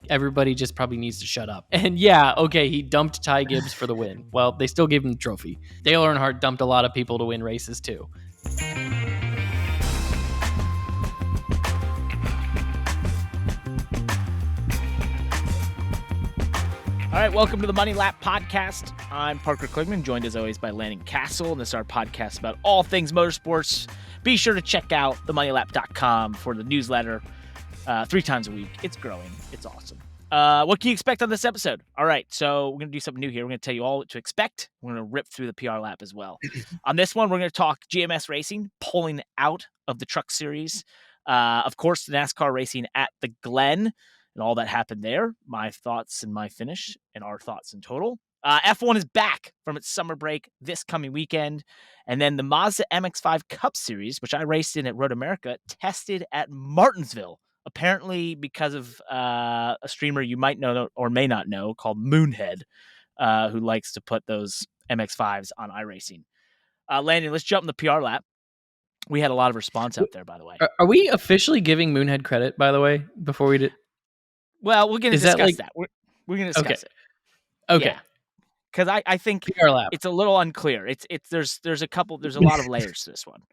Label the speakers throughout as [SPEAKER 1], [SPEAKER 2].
[SPEAKER 1] everybody just probably needs to shut up. And yeah, okay, he dumped Ty Gibbs for the win. Well, they still gave him the trophy. Dale Earnhardt dumped a lot of people to win races too.
[SPEAKER 2] All right, welcome to the Money Lap Podcast. I'm Parker Kligerman, joined as always by Landon, Cassill, and this is our podcast about all things motorsports. Be sure to check out themoneylap.com for the newsletter 3 times a week. It's growing. It's awesome. What can you expect on this episode? All right, so we're going to do something new here. We're going to tell you all what to expect. We're going to rip through the PR lap as well. On this one, we're going to talk GMS racing, pulling out of the truck series. Of course, the NASCAR racing at the Glen. And all that happened there, my thoughts and my finish, and our thoughts in total. F1 is back from its summer break this coming weekend. And then the Mazda MX-5 Cup Series, which I raced in at Road America, tested at Martinsville. Apparently because of a streamer you might know or may not know called Moonhead, who likes to put those MX-5s on iRacing. Landon, let's jump in the PR lap. We had a lot of response out there, by the way.
[SPEAKER 1] Are we officially giving Moonhead credit, by the way, before we did?
[SPEAKER 2] Well, we're going to discuss that. We're going to discuss it.
[SPEAKER 1] Okay.
[SPEAKER 2] Because I think it's a little unclear. There's a lot of layers to this one.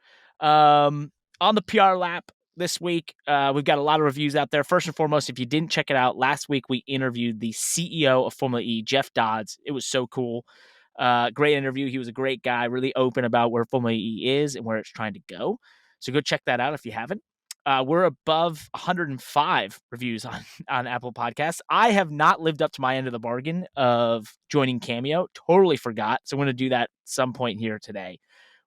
[SPEAKER 2] On the PR lap this week, we've got a lot of reviews out there. First and foremost, if you didn't check it out, last week we interviewed the CEO of Formula E, Jeff Dodds. It was so cool. Great interview. He was a great guy, really open about where Formula E is and where it's trying to go. So go check that out if you haven't. We're above 105 reviews on Apple Podcasts. I have not lived up to my end of the bargain of joining Cameo. Totally forgot. So I'm going to do that some point here today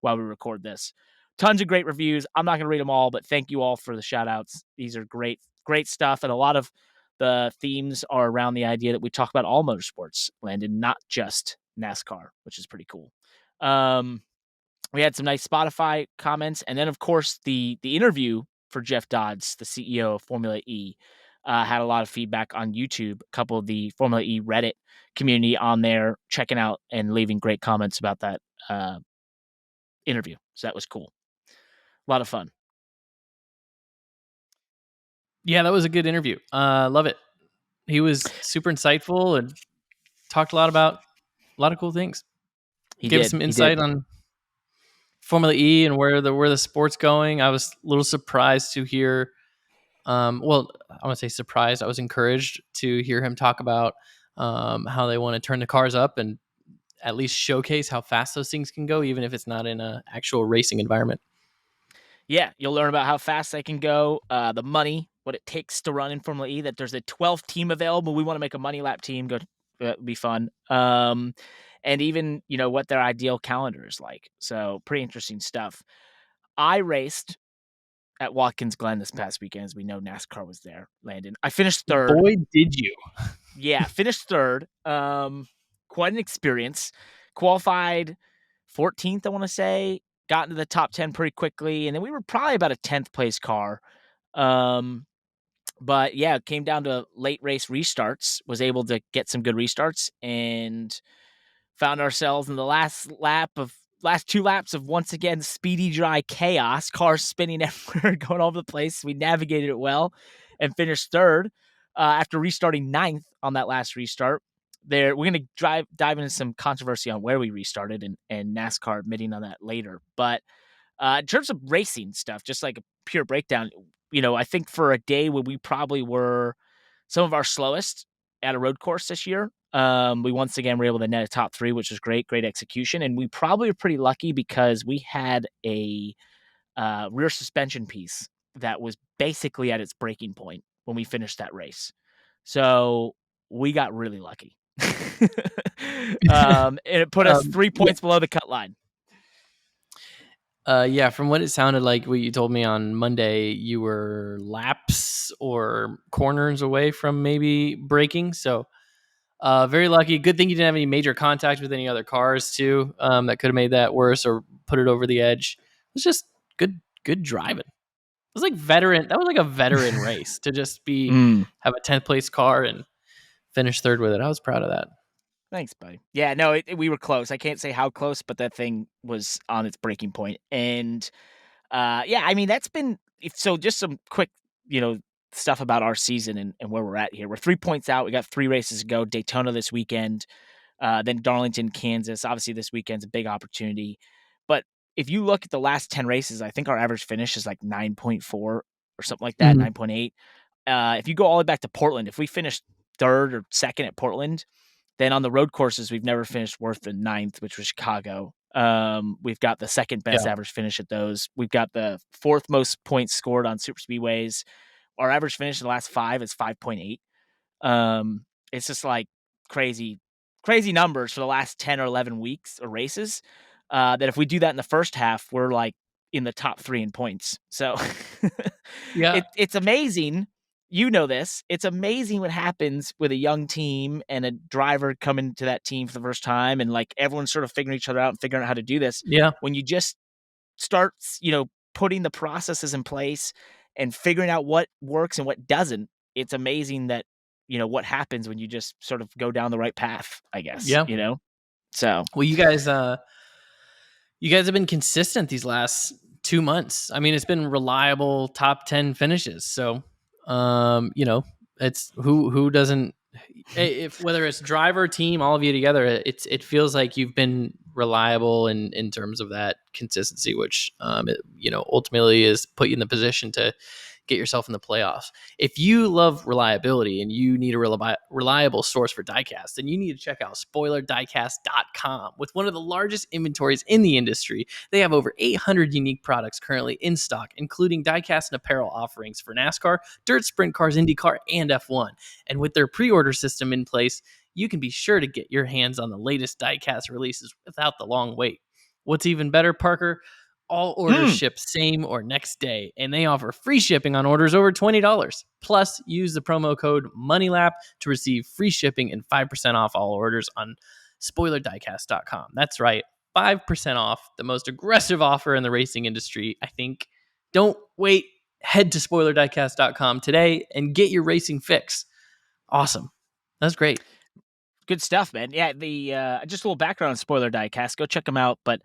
[SPEAKER 2] while we record this. Tons of great reviews. I'm not going to read them all, but thank you all for the shout outs. These are great, great stuff. And a lot of the themes are around the idea that we talk about all motorsports, Landon, not just NASCAR, which is pretty cool. We had some nice Spotify comments. And then, of course, the interview for Jeff Dodds, the CEO of Formula E, had a lot of feedback on YouTube. A couple of the Formula E Reddit community on there checking out and leaving great comments about that interview. So that was cool. A lot of fun.
[SPEAKER 1] Yeah, that was a good interview. Love it. He was super insightful and talked a lot about a lot of cool things. Gave us some insight on Formula E and where the sport's going. I was a little surprised to hear. Well, I want to say surprised. I was encouraged to hear him talk about how they want to turn the cars up and at least showcase how fast those things can go, even if it's not in an actual racing environment.
[SPEAKER 2] Yeah, you'll learn about how fast they can go, the money, what it takes to run in Formula E, that there's a 12th team available. We want to make a money lap team. It'd be fun. And even, what their ideal calendar is like. So pretty interesting stuff. I raced at Watkins Glen this past weekend. As we know, NASCAR was there, Landon. I finished third.
[SPEAKER 1] Boy, did you.
[SPEAKER 2] Yeah, finished third. Quite an experience. Qualified 14th, I want to say. Got into the top 10 pretty quickly. And then we were probably about a 10th place car. But yeah, it came down to late race restarts. Was able to get some good restarts and found ourselves in the last 2 laps of, once again, speedy, dry chaos. Cars spinning everywhere, going all over the place. We navigated it well and finished third after restarting 9th on that last restart. We're going to dive into some controversy on where we restarted and NASCAR admitting on that later. But in terms of racing stuff, just like a pure breakdown, I think for a day where we probably were some of our slowest at a road course this year, we once again were able to net a top 3, which was great execution. And we probably were pretty lucky because we had a rear suspension piece that was basically at its breaking point when we finished that race. So we got really lucky. And it put us 3 points below the cut line.
[SPEAKER 1] Yeah, from what it sounded like, what you told me on Monday, you were laps or corners away from maybe breaking. So very lucky. Good thing you didn't have any major contact with any other cars too. That could have made that worse or put it over the edge. It was just good driving. It was like veteran. That was like a veteran race to just have a 10th place car and finish third with it. I was proud of that.
[SPEAKER 2] Thanks, buddy. Yeah, no, we were close. I can't say how close, but that thing was on its breaking point. And yeah, I mean, that's been so. Just some quick, stuff about our season and where we're at here. We're 3 points out. We got 3 races to go. Daytona this weekend, then Darlington, Kansas. Obviously, this weekend's a big opportunity. But if you look at the last 10 races, I think our average finish is like 9.4 or something like that, 9.8. If you go all the way back to Portland, if we finished 3rd or 2nd at Portland, then on the road courses, we've never finished worse than 9th, which was Chicago. We've got the 2nd best average finish at those. We've got the 4th most points scored on super speedways. Our average finish in the last 5 is 5.8. It's just like crazy numbers for the last 10 or 11 weeks or races. That if we do that in the first half, we're like in the top 3 in points. So it's amazing. You know this. It's amazing what happens with a young team and a driver coming to that team for the first time, and like everyone's sort of figuring each other out and figuring out how to do this.
[SPEAKER 1] Yeah.
[SPEAKER 2] When you just start, putting the processes in place and figuring out what works and what doesn't, it's amazing that, what happens when you just sort of go down the right path, I guess.
[SPEAKER 1] Yeah.
[SPEAKER 2] So,
[SPEAKER 1] well, you guys have been consistent these last 2 months. I mean, it's been reliable top 10 finishes. So, it's who doesn't, if whether it's driver, team, all of you together, it feels like you've been reliable in terms of that consistency, which, ultimately is put you in the position to get yourself in the playoffs. If you love reliability and you need a reliable source for diecast, then you need to check out spoilerdiecast.com. With one of the largest inventories in the industry, they have over 800 unique products currently in stock, including diecast and apparel offerings for NASCAR, dirt sprint cars, IndyCar, and F1. And with their pre-order system in place, you can be sure to get your hands on the latest diecast releases without the long wait. What's even better, Parker? All orders ship same or next day, and they offer free shipping on orders over $20. Plus, use the promo code MONEYLAP to receive free shipping and 5% off all orders on spoilerdiecast.com. That's right, 5% off, the most aggressive offer in the racing industry, I think. Don't wait. Head to spoilerdiecast.com today and get your racing fix. Awesome. That's great.
[SPEAKER 2] Good stuff, man. Yeah, the just a little background on Spoiler Diecast. Go check them out. But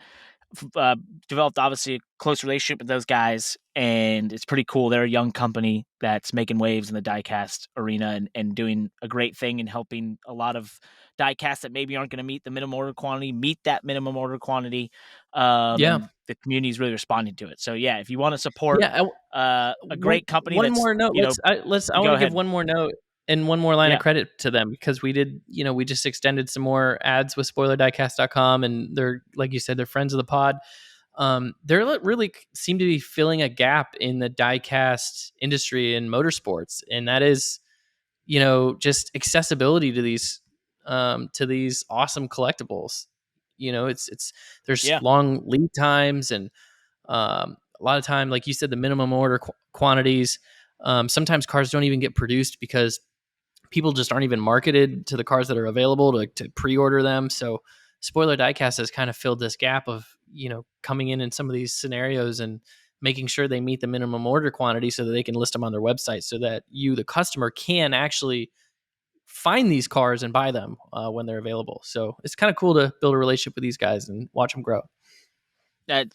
[SPEAKER 2] developed obviously a close relationship with those guys, and it's pretty cool. They're a young company that's making waves in the diecast arena and doing a great thing and helping a lot of diecasts that maybe aren't going to meet the minimum order quantity meet that minimum order quantity. And the community is really responding to it. So yeah, if you want to support a great company,
[SPEAKER 1] one more note. I want to give one more note and one more line of credit to them, because we just extended some more ads with spoilerdiecast.com, and they're, like you said, they're friends of the pod. They're really seem to be filling a gap in the diecast industry in motorsports, and that is, just accessibility to these awesome collectibles. There's long lead times, and a lot of time, like you said, the minimum order quantities. Sometimes cars don't even get produced because people just aren't even marketed to the cars that are available to pre-order them. So Spoiler Diecast has kind of filled this gap of, coming in some of these scenarios and making sure they meet the minimum order quantity so that they can list them on their website, so that you, the customer, can actually find these cars and buy them when they're available. So it's kind of cool to build a relationship with these guys and watch them grow.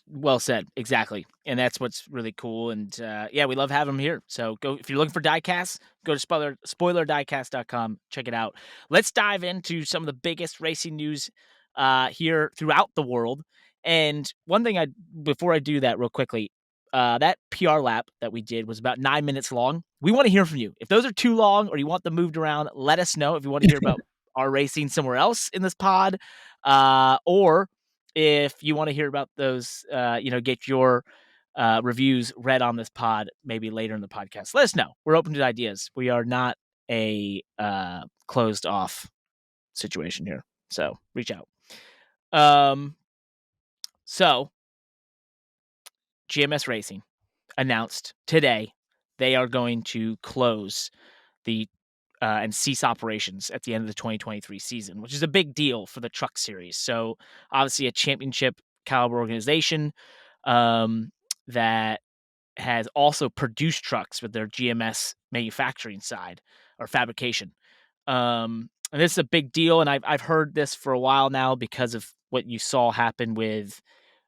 [SPEAKER 2] Well said. Exactly. And that's what's really cool. And we love having them here. So go, if you're looking for diecasts, go to spoilerdiecast.com. Check it out. Let's dive into some of the biggest racing news here throughout the world. And one thing before I do that real quickly, that PR lap that we did was about 9 minutes long. We want to hear from you. If those are too long or you want them moved around, let us know. If you want to hear about our racing somewhere else in this pod, or if you want to hear about those, get your reviews read on this pod maybe later in the podcast, let us know. We're open to ideas. We are not a closed off situation here. So reach out. So GMS Racing announced today they are going to close the and cease operations at the end of the 2023 season, which is a big deal for the truck series. So obviously a championship caliber organization that has also produced trucks with their GMS manufacturing side or fabrication. And this is a big deal. And I've heard this for a while now because of what you saw happen with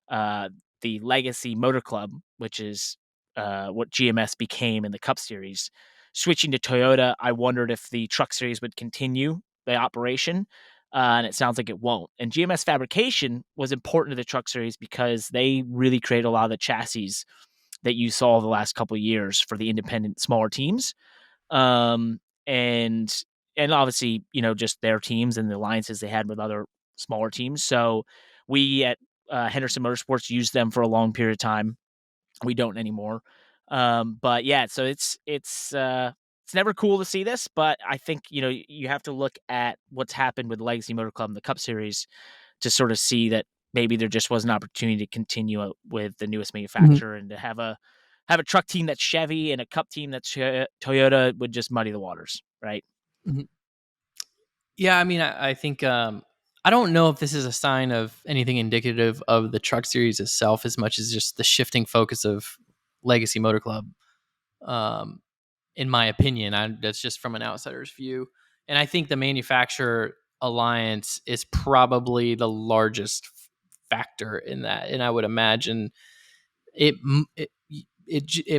[SPEAKER 2] the Legacy Motor Club, which is what GMS became in the Cup Series. switching to Toyota, I wondered if the Truck Series would continue the operation, and it sounds like it won't. And GMS fabrication was important to the Truck Series because they really created a lot of the chassis that you saw the last couple of years for the independent smaller teams. And obviously, just their teams and the alliances they had with other smaller teams. So we at Henderson Motorsports used them for a long period of time. We don't anymore. But yeah, so it's never cool to see this, but I think, you have to look at what's happened with Legacy Motor Club and the Cup Series to sort of see that maybe there just was an opportunity to continue with the newest manufacturer, and to have a truck team that's Chevy and a Cup team that's Toyota would just muddy the waters, right?
[SPEAKER 1] Mm-hmm. Yeah, I mean, I think I don't know if this is a sign of anything indicative of the Truck Series itself as much as just the shifting focus of Legacy Motor Club. In my opinion, that's just from an outsider's view. And I think the manufacturer alliance is probably the largest factor in that. And I would imagine it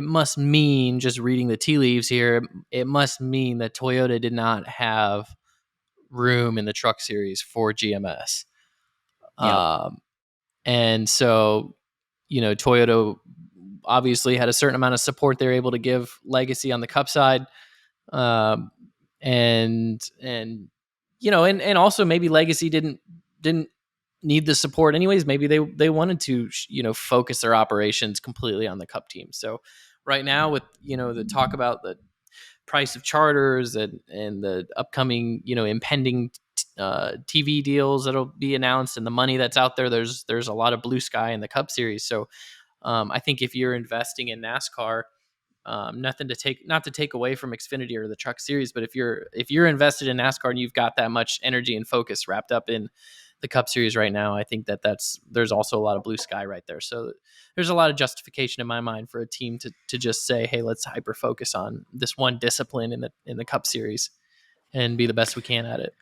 [SPEAKER 1] must mean, just reading the tea leaves here, it must mean that Toyota did not have room in the Truck Series for GMS.
[SPEAKER 2] Yep.
[SPEAKER 1] And so, Toyota obviously had a certain amount of support they're able to give Legacy on the Cup side. And also maybe Legacy didn't need the support anyways. Maybe they wanted to, focus their operations completely on the Cup team. So right now with, the talk about the price of charters and the upcoming, impending TV deals that'll be announced and the money that's out there, there's a lot of blue sky in the Cup Series. So I think if you're investing in NASCAR, not to take away from Xfinity or the Truck Series, but if you're invested in NASCAR and you've got that much energy and focus wrapped up in the Cup Series right now, I think there's also a lot of blue sky right there. So there's a lot of justification in my mind for a team to just say, hey, let's hyper focus on this one discipline in the Cup Series and be the best we can at it.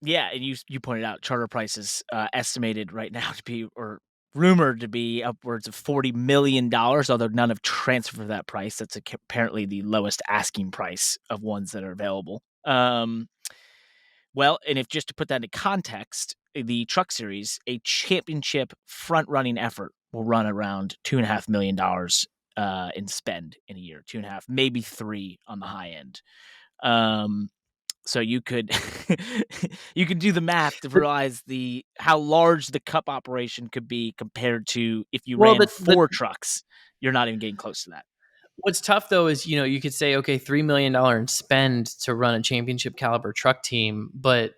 [SPEAKER 2] Yeah, and you pointed out charter prices estimated right now to be, or rumored to be, upwards of $40 million, although none have transferred for that price. That's apparently the lowest asking price of ones that are available. Well, and if just to put that into context, the Truck Series, a championship front-running effort, will run around $2.5 million in spend in a year. 2.5, maybe 3 on the high end. So you could do the math to realize how large the Cup operation could be compared to if you ran 4 trucks. You're not even getting close to that.
[SPEAKER 1] What's tough though is, you could say, okay, $3 million in spend to run a championship caliber truck team, but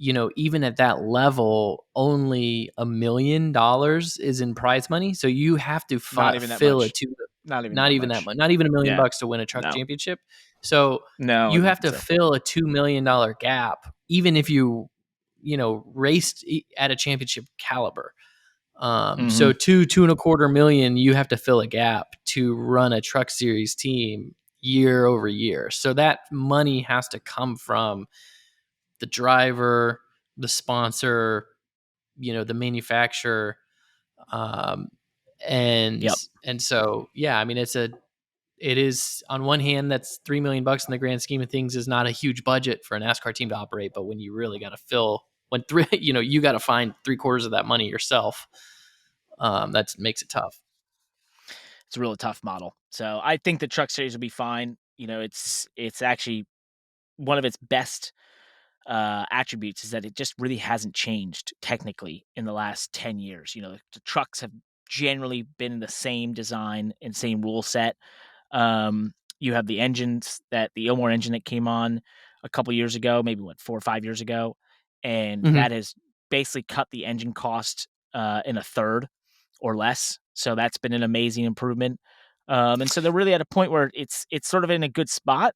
[SPEAKER 1] even at that level, only $1 million is in prize money. So you have to fill not even that much, not even $1 million bucks to win a truck championship. So you have to fill a $2 million gap, even if you raced at a championship caliber. So $2.25 million, you have to fill a gap to run a Truck Series team year over year. So that money has to come from the driver, the sponsor, the manufacturer. And so, yeah, I mean, it is on one hand, that's $3 million bucks in the grand scheme of things is not a huge budget for a NASCAR team to operate. But when you really got to you got to find 3/4 of that money yourself. That makes it tough.
[SPEAKER 2] It's a really tough model. So I think the Truck Series will be fine. It's actually one of its best attributes is that it just really hasn't changed technically in the last 10 years. The trucks have generally been the same design and same rule set. You have the engines, the Ilmore engine that came on a couple years ago, maybe 4 or 5 years ago, and that has basically cut the engine cost in a third or less. So that's been an amazing improvement. And so they're really at a point where it's sort of in a good spot,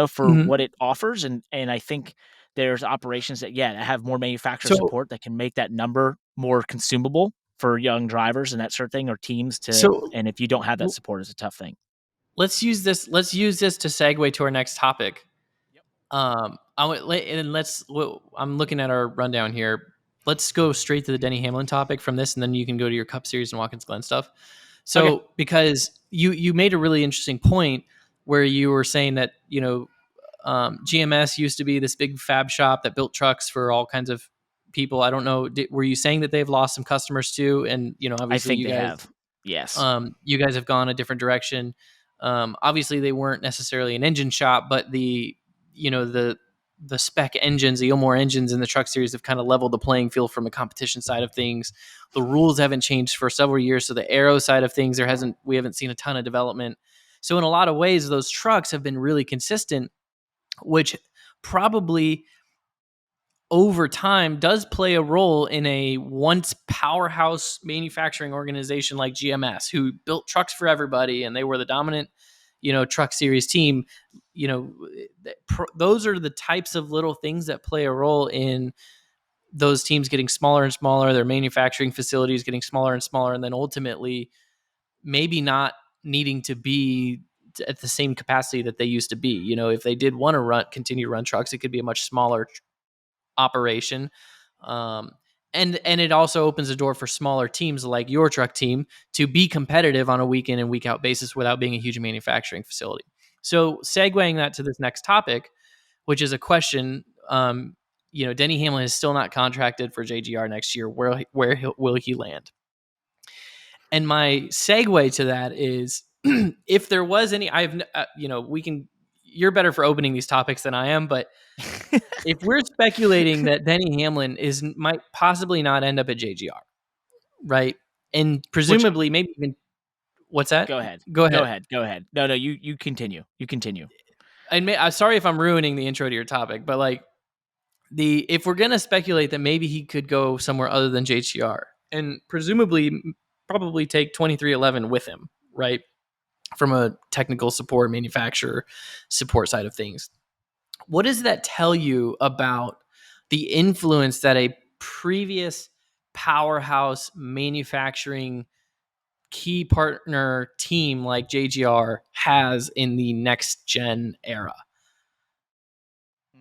[SPEAKER 2] for what it offers. And I think there's operations that have more manufacturer support that can make that number more consumable for young drivers and that sort of thing, or teams and if you don't have that support, it's a tough thing.
[SPEAKER 1] Let's use this to segue to our next topic. Yep. I'm looking at our rundown here. Let's go straight to the Denny Hamlin topic from this, and then you can go to your Cup Series and Watkins Glen stuff. So, because you made a really interesting point, where you were saying that, GMS used to be this big fab shop that built trucks for all kinds of people. I don't know. Were you saying that they've lost some customers too? And, obviously
[SPEAKER 2] I think
[SPEAKER 1] you
[SPEAKER 2] they
[SPEAKER 1] guys,
[SPEAKER 2] have. Yes.
[SPEAKER 1] you guys have gone a different direction. Obviously they weren't necessarily an engine shop, but the spec engines, the Ilmore engines in the truck series have kind of leveled the playing field from a competition side of things. The rules haven't changed for several years. So the aero side of things, we haven't seen a ton of development. So in a lot of ways, those trucks have been really consistent, which probably over time does play a role in a once powerhouse manufacturing organization like GMS, who built trucks for everybody and they were the dominant, truck series team. Those are the types of little things that play a role in those teams getting smaller and smaller, their manufacturing facilities getting smaller and smaller, and then ultimately maybe not needing to be at the same capacity that they used to be. If they did want to continue to run trucks, it could be a much smaller operation. And it also opens the door for smaller teams like your truck team to be competitive on a week in and week out basis without being a huge manufacturing facility. So segueing that to this next topic, which is a question, Denny Hamlin is still not contracted for JGR next year. Where will he land? And my segue to that is, if there was any, you're better for opening these topics than I am, but if we're speculating that Denny Hamlin might possibly not end up at JGR, right? And presumably maybe even, what's that?
[SPEAKER 2] Go ahead.
[SPEAKER 1] Go ahead.
[SPEAKER 2] No, you continue. You continue.
[SPEAKER 1] I'm sorry if I'm ruining the intro to your topic, but if we're going to speculate that maybe he could go somewhere other than JGR and presumably probably take 2311 with him, right? From a technical support, manufacturer support side of things. What does that tell you about the influence that a previous powerhouse manufacturing key partner team like JGR has in the next gen era?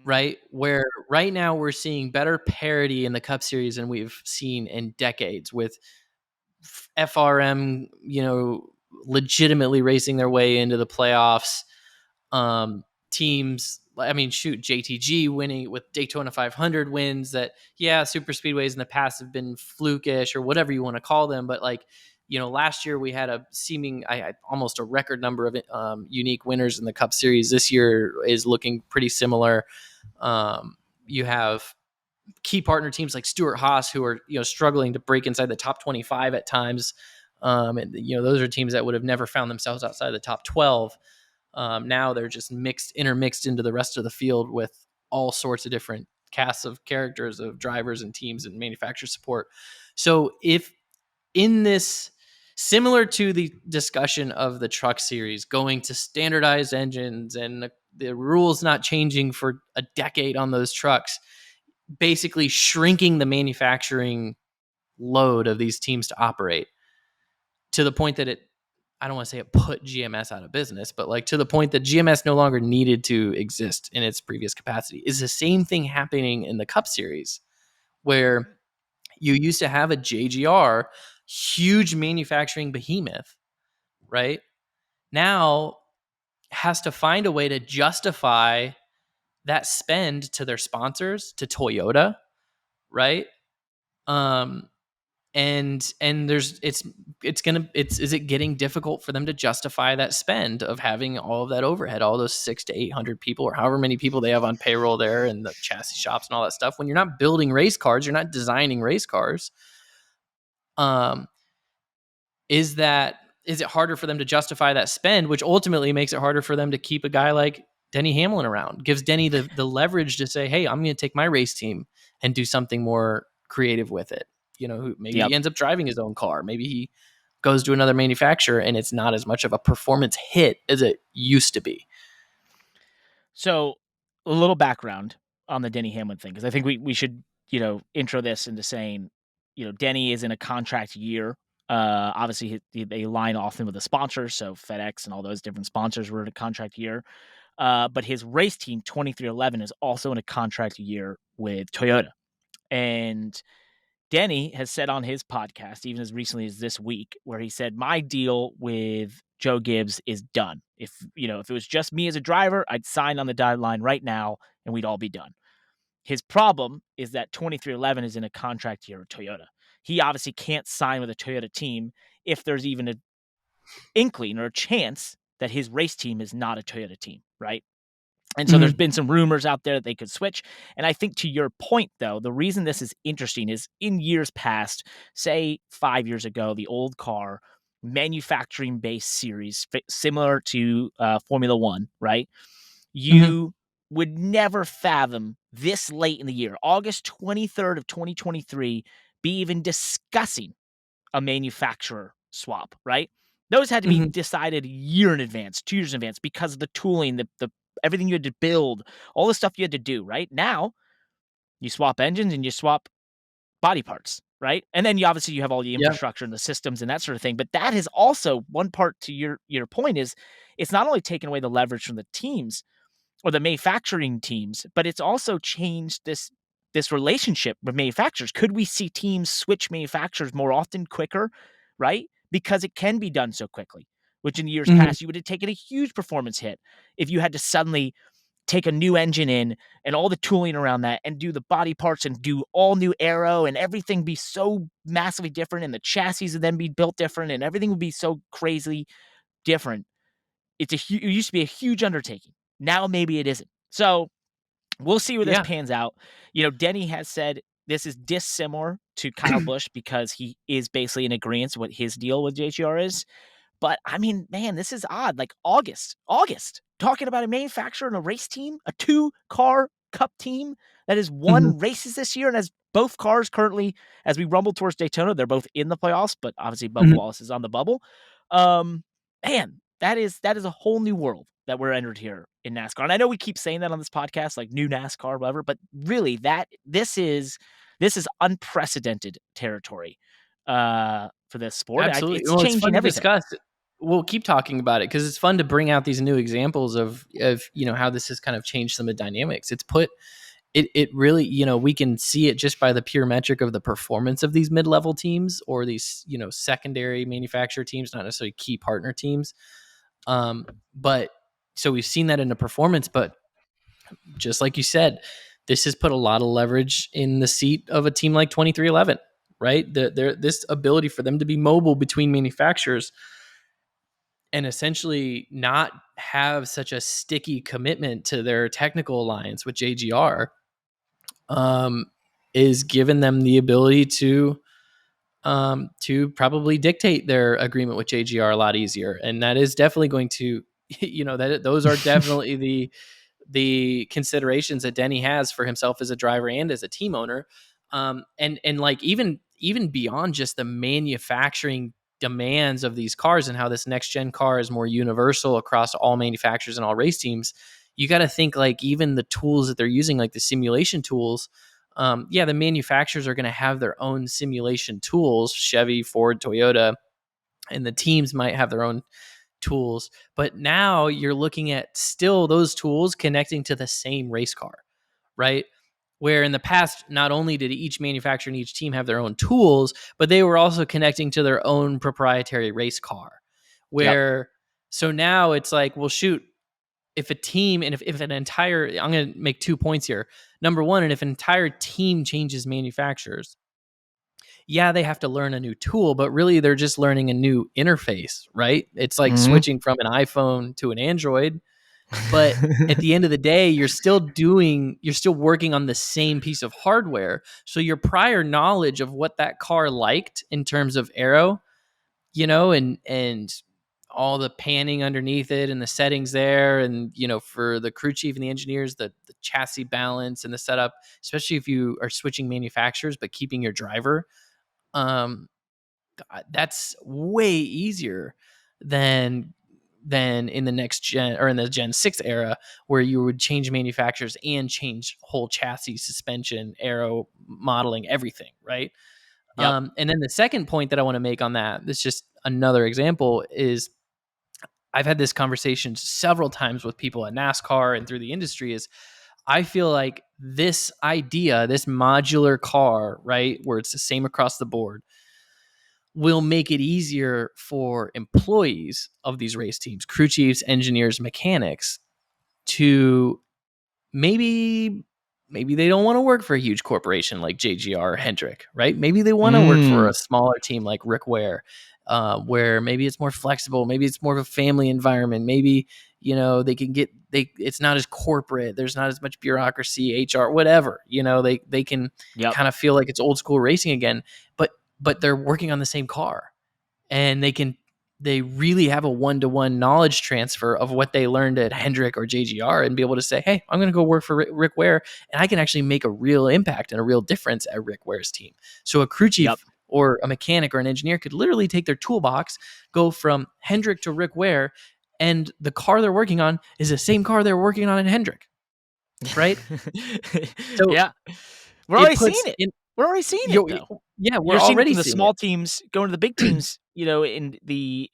[SPEAKER 1] Right? Where right now we're seeing better parity in the Cup Series than we've seen in decades, with FRM, legitimately racing their way into the playoffs. Teams, JTG winning with Daytona 500 wins that, super speedways in the past have been flukish or whatever you want to call them. But last year we had a seeming, almost a record number of unique winners in the Cup Series. This year is looking pretty similar. You have key partner teams like Stewart-Haas who are struggling to break inside the top 25 at times. And those are teams that would have never found themselves outside the top 12. Now they're just intermixed into the rest of the field with all sorts of different casts of characters of drivers and teams and manufacturer support. So if in this, similar to the discussion of the truck series going to standardized engines and the rules not changing for a decade on those trucks, basically shrinking the manufacturing load of these teams to operate to the point that I don't want to say it put GMS out of business, but to the point that GMS no longer needed to exist in its previous capacity. Is the same thing happening in the Cup Series, where you used to have a JGR, huge manufacturing behemoth, right? Now has to find a way to justify that spend to their sponsors, to Toyota, right? And is it getting difficult for them to justify that spend of having all of that overhead, all those 600 to 800 people or however many people they have on payroll there and the chassis shops and all that stuff? When you're not building race cars, you're not designing race cars. Is it harder for them to justify that spend, which ultimately makes it harder for them to keep a guy like Denny Hamlin around? Gives Denny the leverage to say, hey, I'm going to take my race team and do something more creative with it. Maybe he ends up driving his own car. Maybe he goes to another manufacturer and it's not as much of a performance hit as it used to be.
[SPEAKER 2] So a little background on the Denny Hamlin thing, because I think we should, intro this into saying, Denny is in a contract year. Obviously they line off him with a sponsor. So FedEx and all those different sponsors were in a contract year. But his race team 2311 is also in a contract year with Toyota. And Denny has said on his podcast, even as recently as this week, where he said, my deal with Joe Gibbs is done. If it was just me as a driver, I'd sign on the dotted line right now and we'd all be done. His problem is that 2311 is in a contract year with Toyota. He obviously can't sign with a Toyota team if there's even an inkling or a chance that his race team is not a Toyota team, right? And so there's been some rumors out there that they could switch. And I think to your point, though, the reason this is interesting is in years past, say 5 years ago, the old car manufacturing-based series, similar to Formula One, right? You would never fathom this late in the year, August 23rd of 2023, be even discussing a manufacturer swap, right? Those had to be decided a year in advance, 2 years in advance, because of the tooling, the everything you had to build, all the stuff you had to do, right? Now, you swap engines and you swap body parts, right? And then you have all the infrastructure and the systems and that sort of thing. But that is also one part to your point is it's not only taken away the leverage from the teams or the manufacturing teams, but it's also changed this relationship with manufacturers. Could we see teams switch manufacturers more often, quicker, right? Because it can be done so quickly, which in years past, you would have taken a huge performance hit if you had to suddenly take a new engine in and all the tooling around that and do the body parts and do all new aero and everything be so massively different and the chassis would then be built different and everything would be so crazy different. It used to be a huge undertaking. Now maybe it isn't. So we'll see where this pans out. Denny has said this is dissimilar to Kyle Busch because he is basically in agreement what his deal with JGR is. But I mean, man, this is odd. Like August, talking about a manufacturer and a race team, a 2-car cup team that has won races this year and has both cars currently, as we rumble towards Daytona, they're both in the playoffs, but obviously Bubba Wallace is on the bubble. Man, that is a whole new world that we're entered here in NASCAR. And I know we keep saying that on this podcast, like new NASCAR, whatever, but really this is unprecedented territory for this sport.
[SPEAKER 1] Absolutely.
[SPEAKER 2] It's changing everything.
[SPEAKER 1] Discuss. We'll keep talking about it because it's fun to bring out these new examples of how this has kind of changed some of the dynamics. It's put it really, we can see it just by the pure metric of the performance of these mid-level teams or these, secondary manufacturer teams, not necessarily key partner teams. But so we've seen that in the performance, but just like you said, this has put a lot of leverage in the seat of a team like 2311, right? This ability for them to be mobile between manufacturers and essentially not have such a sticky commitment to their technical alliance with JGR is giving them the ability to probably dictate their agreement with JGR a lot easier. And that is definitely going to, those are definitely the considerations that Denny has for himself as a driver and as a team owner. And like even beyond just the manufacturing demands of these cars and how this next gen car is more universal across all manufacturers and all race teams, you got to think like even the tools that they're using, like the simulation tools, the manufacturers are going to have their own simulation tools, Chevy, Ford, Toyota, and the teams might have their own tools. But now you're looking at still those tools connecting to the same race car, right? Where in the past, not only did each manufacturer and each team have their own tools, but they were also connecting to their own proprietary race car. So now it's like, well, shoot, if a team and if an entire, I'm going to make 2 points here. Number one, and if an entire team changes manufacturers, they have to learn a new tool, but really they're just learning a new interface, right? It's like switching from an iPhone to an Android. But at the end of the day, you're still working on the same piece of hardware. So your prior knowledge of what that car liked in terms of aero, and all the panning underneath it and the settings there. And, for the crew chief and the engineers, the chassis balance and the setup, especially if you are switching manufacturers, but keeping your driver, that's way easier than in the next gen or in the Gen 6 era where you would change manufacturers and change whole chassis, suspension, aero modeling, everything. Right. And then the second point that I want to make on that, this is just another example, is I've had this conversation several times with people at NASCAR and through the industry, is I feel like this idea, this modular car, right, where it's the same across the board, will make it easier for employees of these race teams, crew chiefs, engineers, mechanics, to maybe they don't want to work for a huge corporation like JGR or Hendrick, right? Maybe they want to work for a smaller team like Rick Ware, where maybe it's more flexible, maybe it's more of a family environment, maybe they can it's not as corporate, there's not as much bureaucracy, HR, whatever. They can kind of feel like it's old school racing again, but they're working on the same car, and they really have a one-to-one knowledge transfer of what they learned at Hendrick or JGR, and be able to say, hey, I'm going to go work for Rick Ware, and I can actually make a real impact and a real difference at Rick Ware's team. So a crew chief or a mechanic or an engineer could literally take their toolbox, go from Hendrick to Rick Ware, and the car they're working on is the same car they're working on at Hendrick, right?
[SPEAKER 2] So we're already seeing it. We're already seeing it, though.
[SPEAKER 1] Yeah, we're already
[SPEAKER 2] seeing the
[SPEAKER 1] seeing
[SPEAKER 2] small teams going to the big teams, in the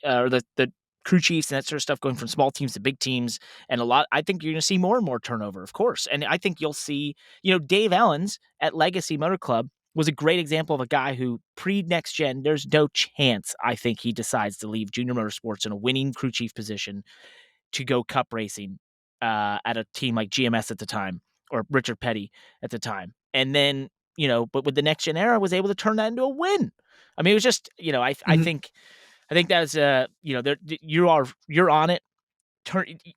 [SPEAKER 2] crew chiefs and that sort of stuff, going from small teams to big teams. And I think you're going to see more and more turnover, of course. And I think you'll see, Dave Ellens at Legacy Motor Club was a great example of a guy who pre-next gen, there's no chance I think he decides to leave Junior Motorsports in a winning crew chief position to go cup racing at a team like GMS at the time, or Richard Petty at the time. And then, but with the next gen era, was able to turn that into a win. I mean, it was just, I think that's you're on it.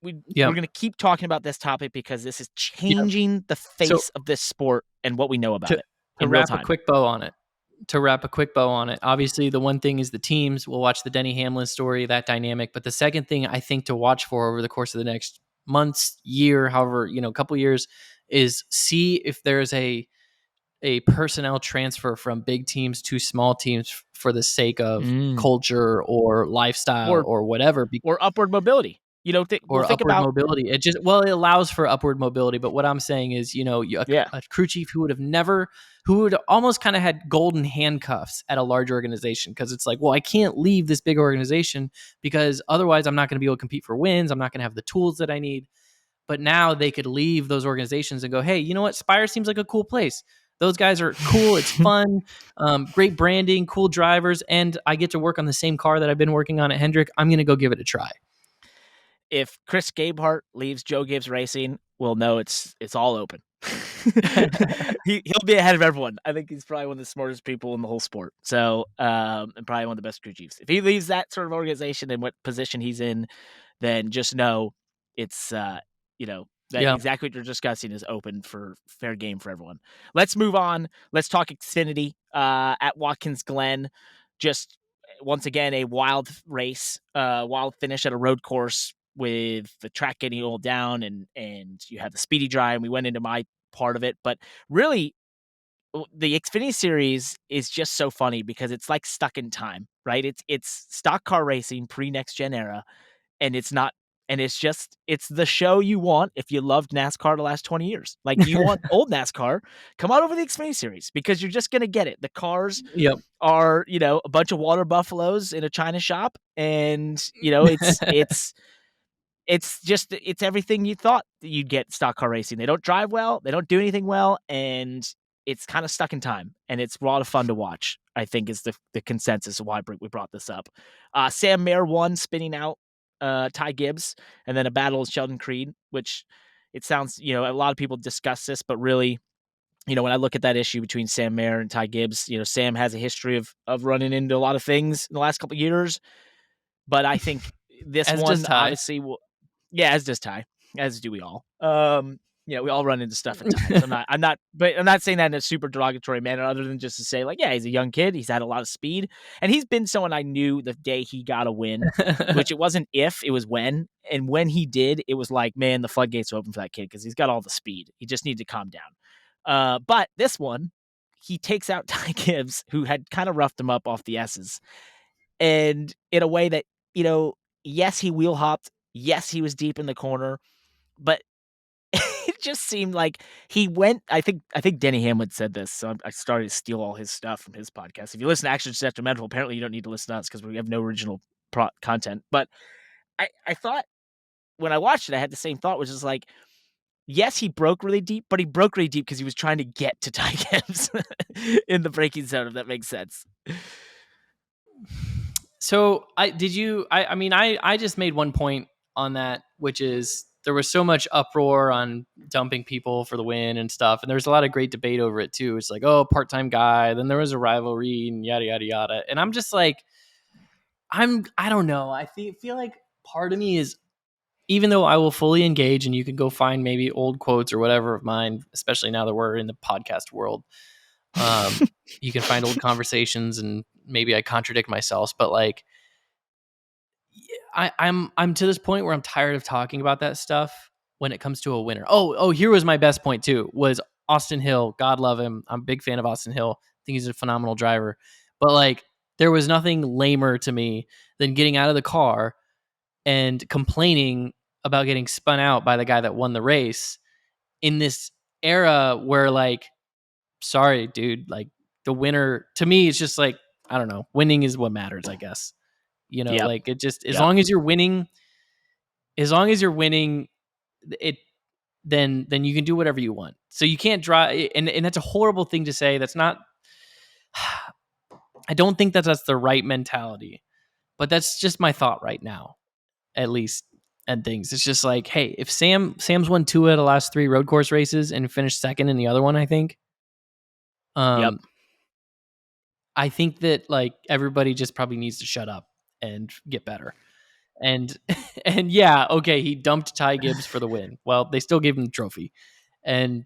[SPEAKER 2] We're going to keep talking about this topic because this is changing the face of this sport and what we know about it.
[SPEAKER 1] To wrap a quick bow on it. Obviously, the one thing is the teams. We'll watch the Denny Hamlin story, that dynamic. But the second thing I think to watch for over the course of the next months, year, however, a couple years, is see if there's a personnel transfer from big teams to small teams for the sake of culture or lifestyle or whatever.
[SPEAKER 2] Or upward mobility.
[SPEAKER 1] Mobility. It allows for upward mobility. But what I'm saying is, a crew chief who would almost kind of had golden handcuffs at a large organization, because it's like, well, I can't leave this big organization because otherwise I'm not going to be able to compete for wins. I'm not going to have the tools that I need. But now they could leave those organizations and go, hey, you know what? Spire seems like a cool place. Those guys are cool. It's fun. Great branding, cool drivers. And I get to work on the same car that I've been working on at Hendrick. I'm going to go give it a try.
[SPEAKER 2] If Chris Gabehart leaves Joe Gibbs Racing, we'll know it's all open. He'll be ahead of everyone. I think he's probably one of the smartest people in the whole sport. So, and probably one of the best crew chiefs. If he leaves that sort of organization and what position he's in, then just know it's, exactly what you're discussing is open for fair game for everyone. Let's move on. Let's talk Xfinity at Watkins Glen. Just once again, a wild race, wild finish at a road course with the track getting oiled down, and you have the speedy dry, and we went into my part of it. But really, the Xfinity Series is just so funny because it's like stuck in time, right? It's stock car racing pre-next gen era, and it's not. And it's the show you want if you loved NASCAR the last 20 years. Like, you want old NASCAR, come out over the Xfinity Series because you're just going to get it. The cars are, a bunch of water buffaloes in a China shop. And, it's everything you thought that you'd get stock car racing. They don't drive well. They don't do anything well. And it's kind of stuck in time. And it's a lot of fun to watch, I think, is the consensus of why we brought this up. Sam Mayer won, spinning out Ty Gibbs, and then a battle with Sheldon Creed, which it sounds, a lot of people discuss this, but really, when I look at that issue between Sam Mayer and Ty Gibbs, Sam has a history of running into a lot of things in the last couple of years, but I think this one obviously as does Ty, as do we all. We all run into stuff at times. I'm not saying that in a super derogatory manner, other than just to say, like, he's a young kid. He's had a lot of speed, and he's been someone I knew the day he got a win, which it wasn't if, it was when. And when he did, it was like, man, the floodgates are open for that kid because he's got all the speed. He just needs to calm down. But this one, he takes out Ty Gibbs, who had kind of roughed him up off the S's, and in a way that, yes, he wheel hopped. Yes, he was deep in the corner, but it just seemed like he went. I think Denny Hamlin said this, so I started to steal all his stuff from his podcast. If you listen to Action Sentimental, apparently you don't need to listen to us because we have no original content. But I thought when I watched it, I had the same thought, which is like, yes, he broke really deep, but he broke really deep because he was trying to get to Ty Gibbs in the braking zone, if that makes sense.
[SPEAKER 1] So I just made one point on that, which is there was so much uproar on dumping people for the win and stuff, and there was a lot of great debate over it too. It's like, oh, part-time guy, then there was a rivalry and yada yada yada, and I'm just like, I don't know. I feel like part of me is, even though I will fully engage, and you can go find maybe old quotes or whatever of mine, especially now that we're in the podcast world. You can find old conversations, and maybe I contradict myself, but like, I'm to this point where I'm tired of talking about that stuff when it comes to a winner. Here was my best point too, was Austin Hill. God love him. I'm a big fan of Austin Hill. I think he's a phenomenal driver. But like, there was nothing lamer to me than getting out of the car and complaining about getting spun out by the guy that won the race in this era where, like, sorry, dude, like, the winner to me is just like, I don't know, winning is what matters, I guess.
[SPEAKER 2] Yep.
[SPEAKER 1] Like, it just, as
[SPEAKER 2] Yep.
[SPEAKER 1] long as you're winning, it then you can do whatever you want. So you can't drive, and that's a horrible thing to say. That's not, I don't think that that's the right mentality, but that's just my thought right now, at least. And things, it's just like, hey, if Sam's won 2 of the last 3 road course races and finished second in the other one, I think.
[SPEAKER 2] Yep.
[SPEAKER 1] I think that, like, everybody just probably needs to shut up and get better. And yeah, okay, he dumped Ty Gibbs for the win. Well, they still gave him the trophy. And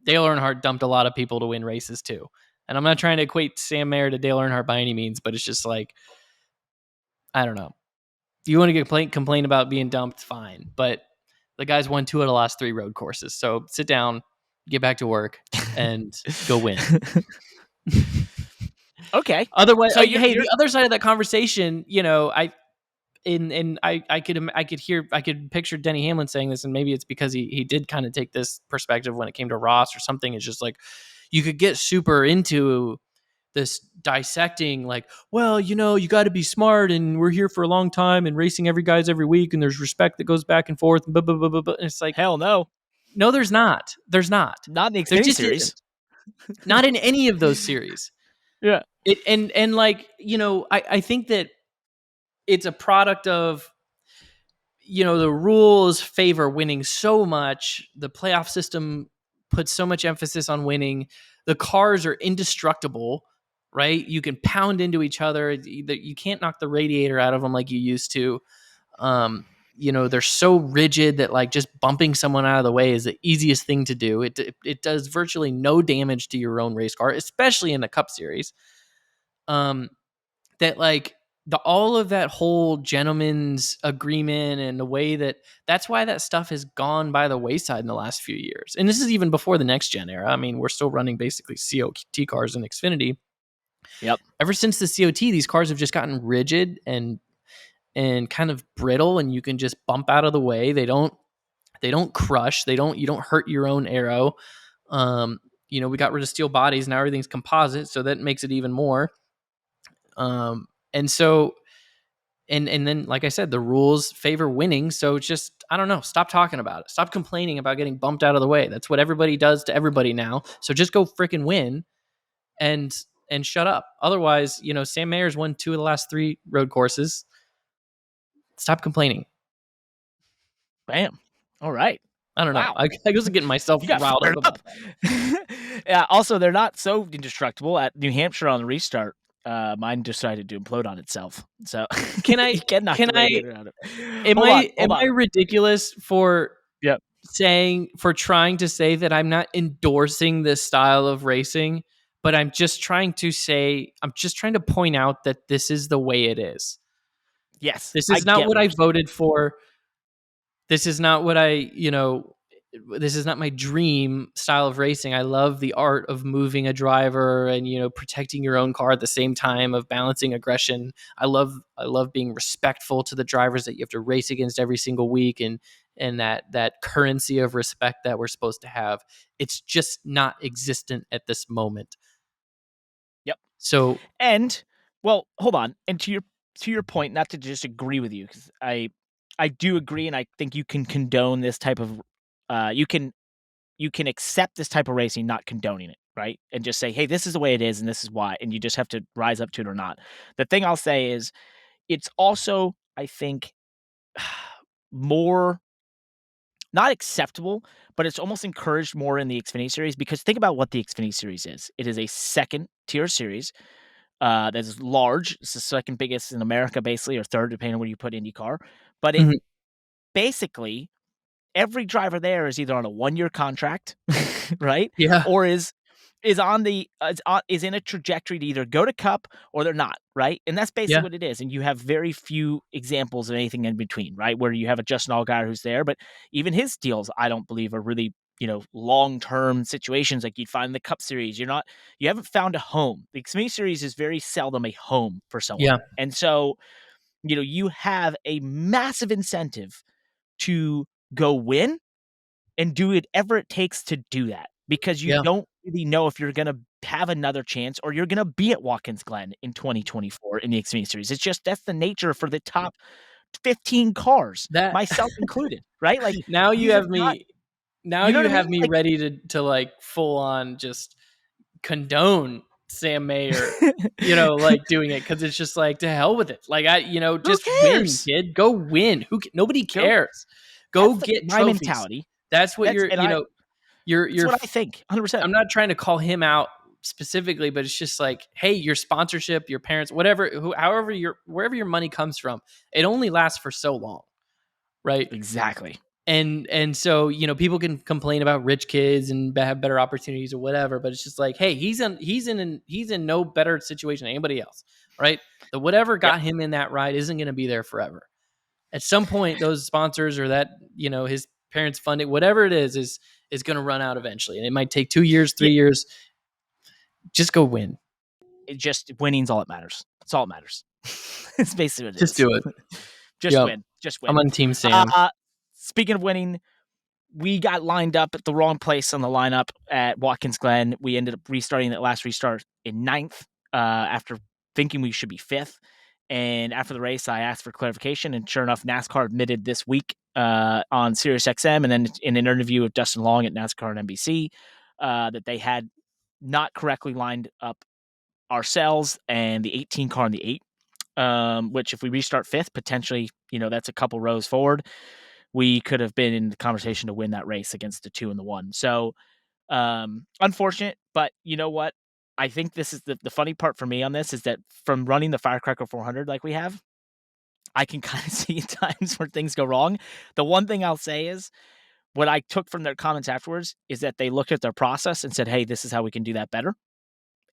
[SPEAKER 1] Dale Earnhardt dumped a lot of people to win races too. And I'm not trying to equate Sam Mayer to Dale Earnhardt by any means, but it's just like, I don't know. You want to complain about being dumped, fine. But the guy's won 2 of the last 3 road courses. So sit down, get back to work, and go win.
[SPEAKER 2] Okay.
[SPEAKER 1] Otherwise, so the other side of that conversation, I could picture Denny Hamlin saying this, and maybe it's because he did kind of take this perspective when it came to Ross or something. It's just like, you could get super into this dissecting, like, well, you got to be smart, and we're here for a long time, and racing every week, and there's respect that goes back and forth, and blah, blah, blah, blah, blah. And it's like,
[SPEAKER 2] hell no.
[SPEAKER 1] No, there's not. There's not.
[SPEAKER 2] Not in the Xfinity series.
[SPEAKER 1] Isn't. Not in any of those series.
[SPEAKER 2] Yeah.
[SPEAKER 1] And like, I think that it's a product of, the rules favor winning so much. The playoff system puts so much emphasis on winning. The cars are indestructible, right? You can pound into each other. You can't knock the radiator out of them like you used to. They're so rigid that, like, just bumping someone out of the way is the easiest thing to do. It does virtually no damage to your own race car, especially in the Cup Series. That, like, all of that whole gentleman's agreement and the way that's why that stuff has gone by the wayside in the last few years. And this is even before the next gen era. I mean, we're still running basically COT cars in Xfinity.
[SPEAKER 2] Yep.
[SPEAKER 1] Ever since the COT, these cars have just gotten rigid and kind of brittle, and you can just bump out of the way. They don't crush. You don't hurt your own aero. We got rid of steel bodies. Now everything's composite, so that makes it even more. And so, and then, like I said, the rules favor winning. So just, I don't know, stop talking about it. Stop complaining about getting bumped out of the way. That's what everybody does to everybody now. So just go freaking win and shut up. Otherwise, Sam Mayer's won 2 of the last 3 road courses. Stop complaining.
[SPEAKER 2] Bam. All right.
[SPEAKER 1] I don't know. I was getting myself riled up about that.
[SPEAKER 2] Yeah. Also, they're not so indestructible. At New Hampshire on the restart, mine decided to implode on itself. So
[SPEAKER 1] am I ridiculous for trying to say that I'm not endorsing this style of racing, but I'm just trying to point out that this is the way it is.
[SPEAKER 2] Yes.
[SPEAKER 1] This is not what I voted for. This is not what this is not my dream style of racing. I love the art of moving a driver and, protecting your own car at the same time of balancing aggression. I love being respectful to the drivers that you have to race against every single week, and that currency of respect that we're supposed to have. It's just not existent at this moment.
[SPEAKER 2] Yep.
[SPEAKER 1] So,
[SPEAKER 2] well, hold on. And to your point, not to just agree with you, because I do agree, and I think you can condone this type of you can you can accept this type of racing, not condoning it, right? And just say, hey, this is the way it is, and this is why, and you just have to rise up to it or not. The thing I'll say is, it's also, I think, more not acceptable, but it's almost encouraged more in the Xfinity series, because think about what the Xfinity series is. It is a second tier series that is large. It's the second biggest in America, basically, or third, depending on where you put IndyCar. But it basically, every driver there is either on a 1-year contract, right?
[SPEAKER 1] Yeah.
[SPEAKER 2] Or is in a trajectory to either go to Cup or they're not, right? And that's basically what it is. And you have very few examples of anything in between, right? Where you have a Justin Allgaier who's there, but even his deals, I don't believe, are really, long-term situations like you'd find in the Cup Series. You haven't found a home. The Xfinity Series is very seldom a home for someone.
[SPEAKER 1] Yeah.
[SPEAKER 2] And so, you have a massive incentive to go win and do whatever it takes to do that, because you don't really know if you're going to have another chance or you're going to be at Watkins Glen in 2024 in the Xfinity Series. It's just, that's the nature for the top 15 cars, myself included, right? Like,
[SPEAKER 1] now you have me,
[SPEAKER 2] Like,
[SPEAKER 1] ready to like full on just condone Sam Mayer, like doing it, because it's just like, to hell with it. Like, just win, kid. Go win. Nobody cares. Go get
[SPEAKER 2] my
[SPEAKER 1] trophies.
[SPEAKER 2] mentality.
[SPEAKER 1] That's what
[SPEAKER 2] That's what I think. 100%.
[SPEAKER 1] I'm not trying to call him out specifically, but it's just like, hey, your sponsorship, your parents, whatever, wherever your money comes from, it only lasts for so long, right?
[SPEAKER 2] Exactly.
[SPEAKER 1] And so, people can complain about rich kids and have better opportunities or whatever, but it's just like, hey, he's in no better situation than anybody else, right? The whatever got him in that ride isn't going to be there forever. At some point, those sponsors or that, his parents' funding, whatever it is going to run out eventually, and it might take 2 years, 3 years. Just go win.
[SPEAKER 2] Winning's all that matters. It's all that matters. It's basically what it is.
[SPEAKER 1] Just do it.
[SPEAKER 2] Just win. Just win.
[SPEAKER 1] I'm on Team Sam.
[SPEAKER 2] Speaking of winning, we got lined up at the wrong place on the lineup at Watkins Glen. We ended up restarting that last restart in 9th after thinking we should be 5th. And after the race, I asked for clarification, and sure enough, NASCAR admitted this week on SiriusXM, and then in an interview with Dustin Long at NASCAR and NBC, that they had not correctly lined up ourselves and the 18 car and the 8, which if we restart 5th, potentially, that's a couple rows forward. We could have been in the conversation to win that race against the 2 and the 1. So unfortunate, but you know what? I think this is the funny part for me on this, is that from running the Firecracker 400 like we have, I can kind of see at times where things go wrong. The one thing I'll say is, what I took from their comments afterwards is that they looked at their process and said, hey, this is how we can do that better.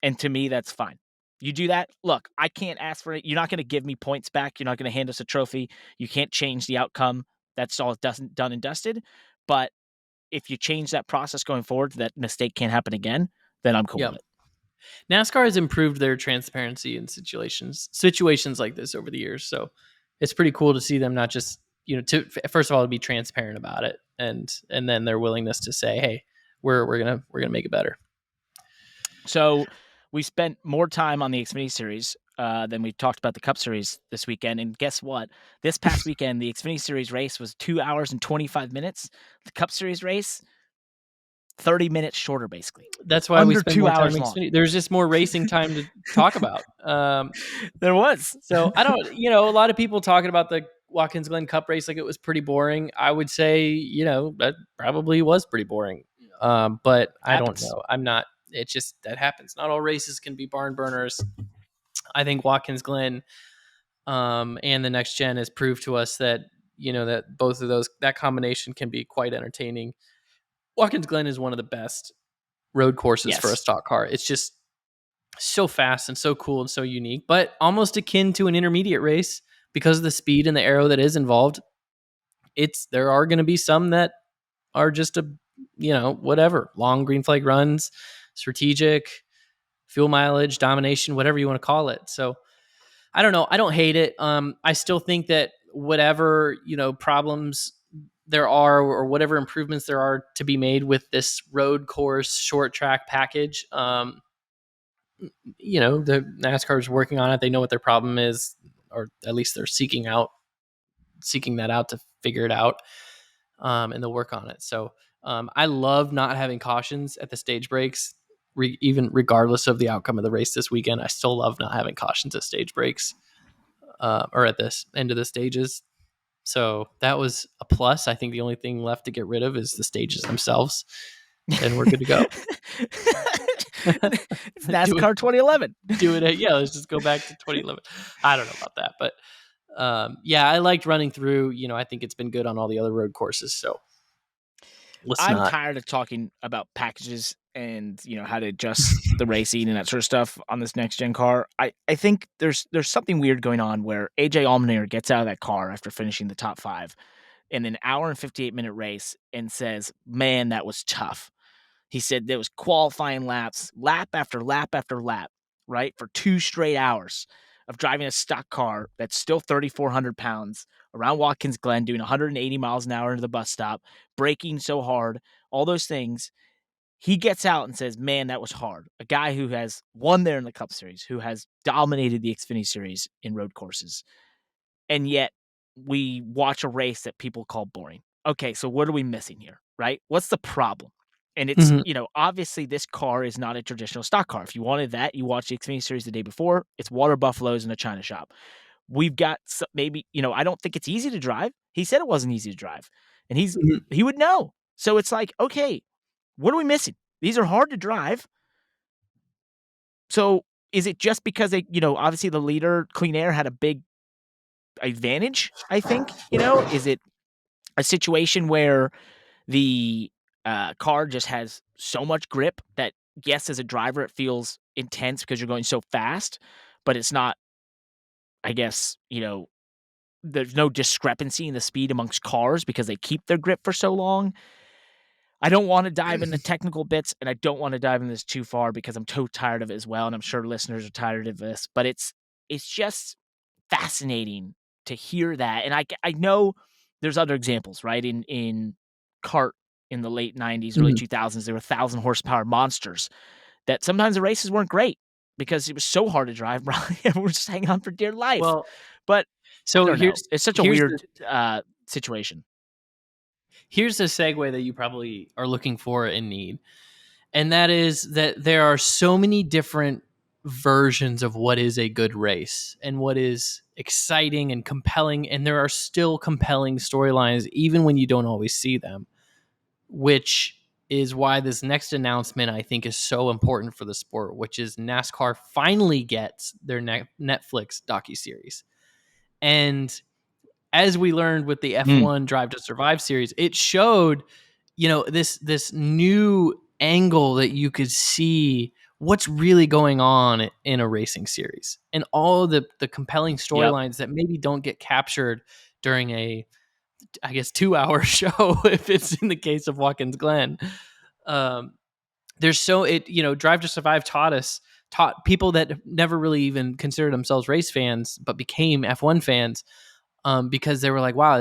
[SPEAKER 2] And to me, that's fine. You do that. Look, I can't ask for it. You're not going to give me points back. You're not going to hand us a trophy. You can't change the outcome. That's all done and dusted. But if you change that process going forward, that mistake can't happen again, then I'm cool with it.
[SPEAKER 1] NASCAR has improved their transparency in situations like this over the years. So it's pretty cool to see them not just, first of all, to be transparent about it, and then their willingness to say, hey, we're gonna make it better.
[SPEAKER 2] So we spent more time on the Xfinity Series than we talked about the Cup Series this weekend. And guess what? This past weekend, the Xfinity Series race was 2 hours and 25 minutes. The Cup Series race, 30 minutes shorter, basically.
[SPEAKER 1] That's why we spend more time in Xfinity. There's just more racing time to talk about.
[SPEAKER 2] There was.
[SPEAKER 1] So I don't, a lot of people talking about the Watkins Glen Cup race like it was pretty boring. I would say, that probably was pretty boring. But I don't know. I'm not. It's just, that happens. Not all races can be barn burners. I think Watkins Glen and the next gen has proved to us that, that both of those, that combination can be quite entertaining. Watkins Glen is one of the best road courses for a stock car. It's just so fast and so cool and so unique, but almost akin to an intermediate race because of the speed and the aero that is involved. There are going to be some that are just whatever, long green flag runs, strategic, fuel mileage, domination, whatever you want to call it. So I don't know. I don't hate it. I still think that whatever, problems there are or whatever improvements there are to be made with this road course short track package, the NASCAR is working on it. They know what their problem is, or at least they're seeking that out to figure it out, and they'll work on it. So I love not having cautions at the stage breaks, even regardless of the outcome of the race this weekend. I still love not having cautions at stage breaks or at this end of the stages. So that was a plus. I think the only thing left to get rid of is the stages themselves, and we're good to go.
[SPEAKER 2] It's NASCAR 2011.
[SPEAKER 1] Do it. Yeah, let's just go back to 2011. I don't know about that, but yeah, I liked running through. I think it's been good on all the other road courses. So
[SPEAKER 2] I'm tired of talking about packages and how to adjust the racing and that sort of stuff on this next gen car. I think there's something weird going on where AJ Allmendinger gets out of that car after finishing the top 5 in an hour and 58-minute race and says, "Man, that was tough." He said there was qualifying laps, lap after lap after lap, right, for 2 straight hours of driving a stock car that's still 3,400 pounds around Watkins Glen, doing 180 miles an hour into the bus stop, braking so hard, all those things. He gets out and says, "Man, that was hard." A guy who has won there in the Cup Series, who has dominated the Xfinity Series in road courses. And yet we watch a race that people call boring. Okay, so what are we missing here, right? What's the problem? And it's, obviously this car is not a traditional stock car. If you wanted that, you watch the Xfinity Series the day before. It's water buffaloes in a China shop. We've got maybe, I don't think it's easy to drive. He said it wasn't easy to drive. And he would know. So it's like, okay, what are we missing? These are hard to drive. So is it just because they, obviously the leader, Clean Air, had a big advantage, I think? Is it a situation where the car just has so much grip that, yes, as a driver, it feels intense because you're going so fast, but it's not, I guess, there's no discrepancy in the speed amongst cars because they keep their grip for so long. I don't want to dive into technical bits, and I don't want to dive into this too far because I'm too tired of it as well, and I'm sure listeners are tired of this, but it's just fascinating to hear that. And I know there's other examples, right? In kart in the late 90s, early 2000s, there were 1,000 horsepower monsters that sometimes the races weren't great because it was so hard to drive. We're just hanging on for dear life.
[SPEAKER 1] Well,
[SPEAKER 2] but
[SPEAKER 1] so
[SPEAKER 2] it's such a weird situation.
[SPEAKER 1] Here's the segue that you probably are looking for and need. And that is that there are so many different versions of what is a good race and what is exciting and compelling. And there are still compelling storylines, even when you don't always see them, which is why this next announcement I think is so important for the sport, which is NASCAR finally gets their Netflix docuseries. And as we learned with the F1 Drive to Survive series, it showed, this new angle that you could see what's really going on in a racing series and all the compelling storylines that maybe don't get captured during a, I guess, 2-hour show if it's in the case of Watkins Glen. There's Drive to Survive taught people that never really even considered themselves race fans but became F1 fans. Because they were like, wow,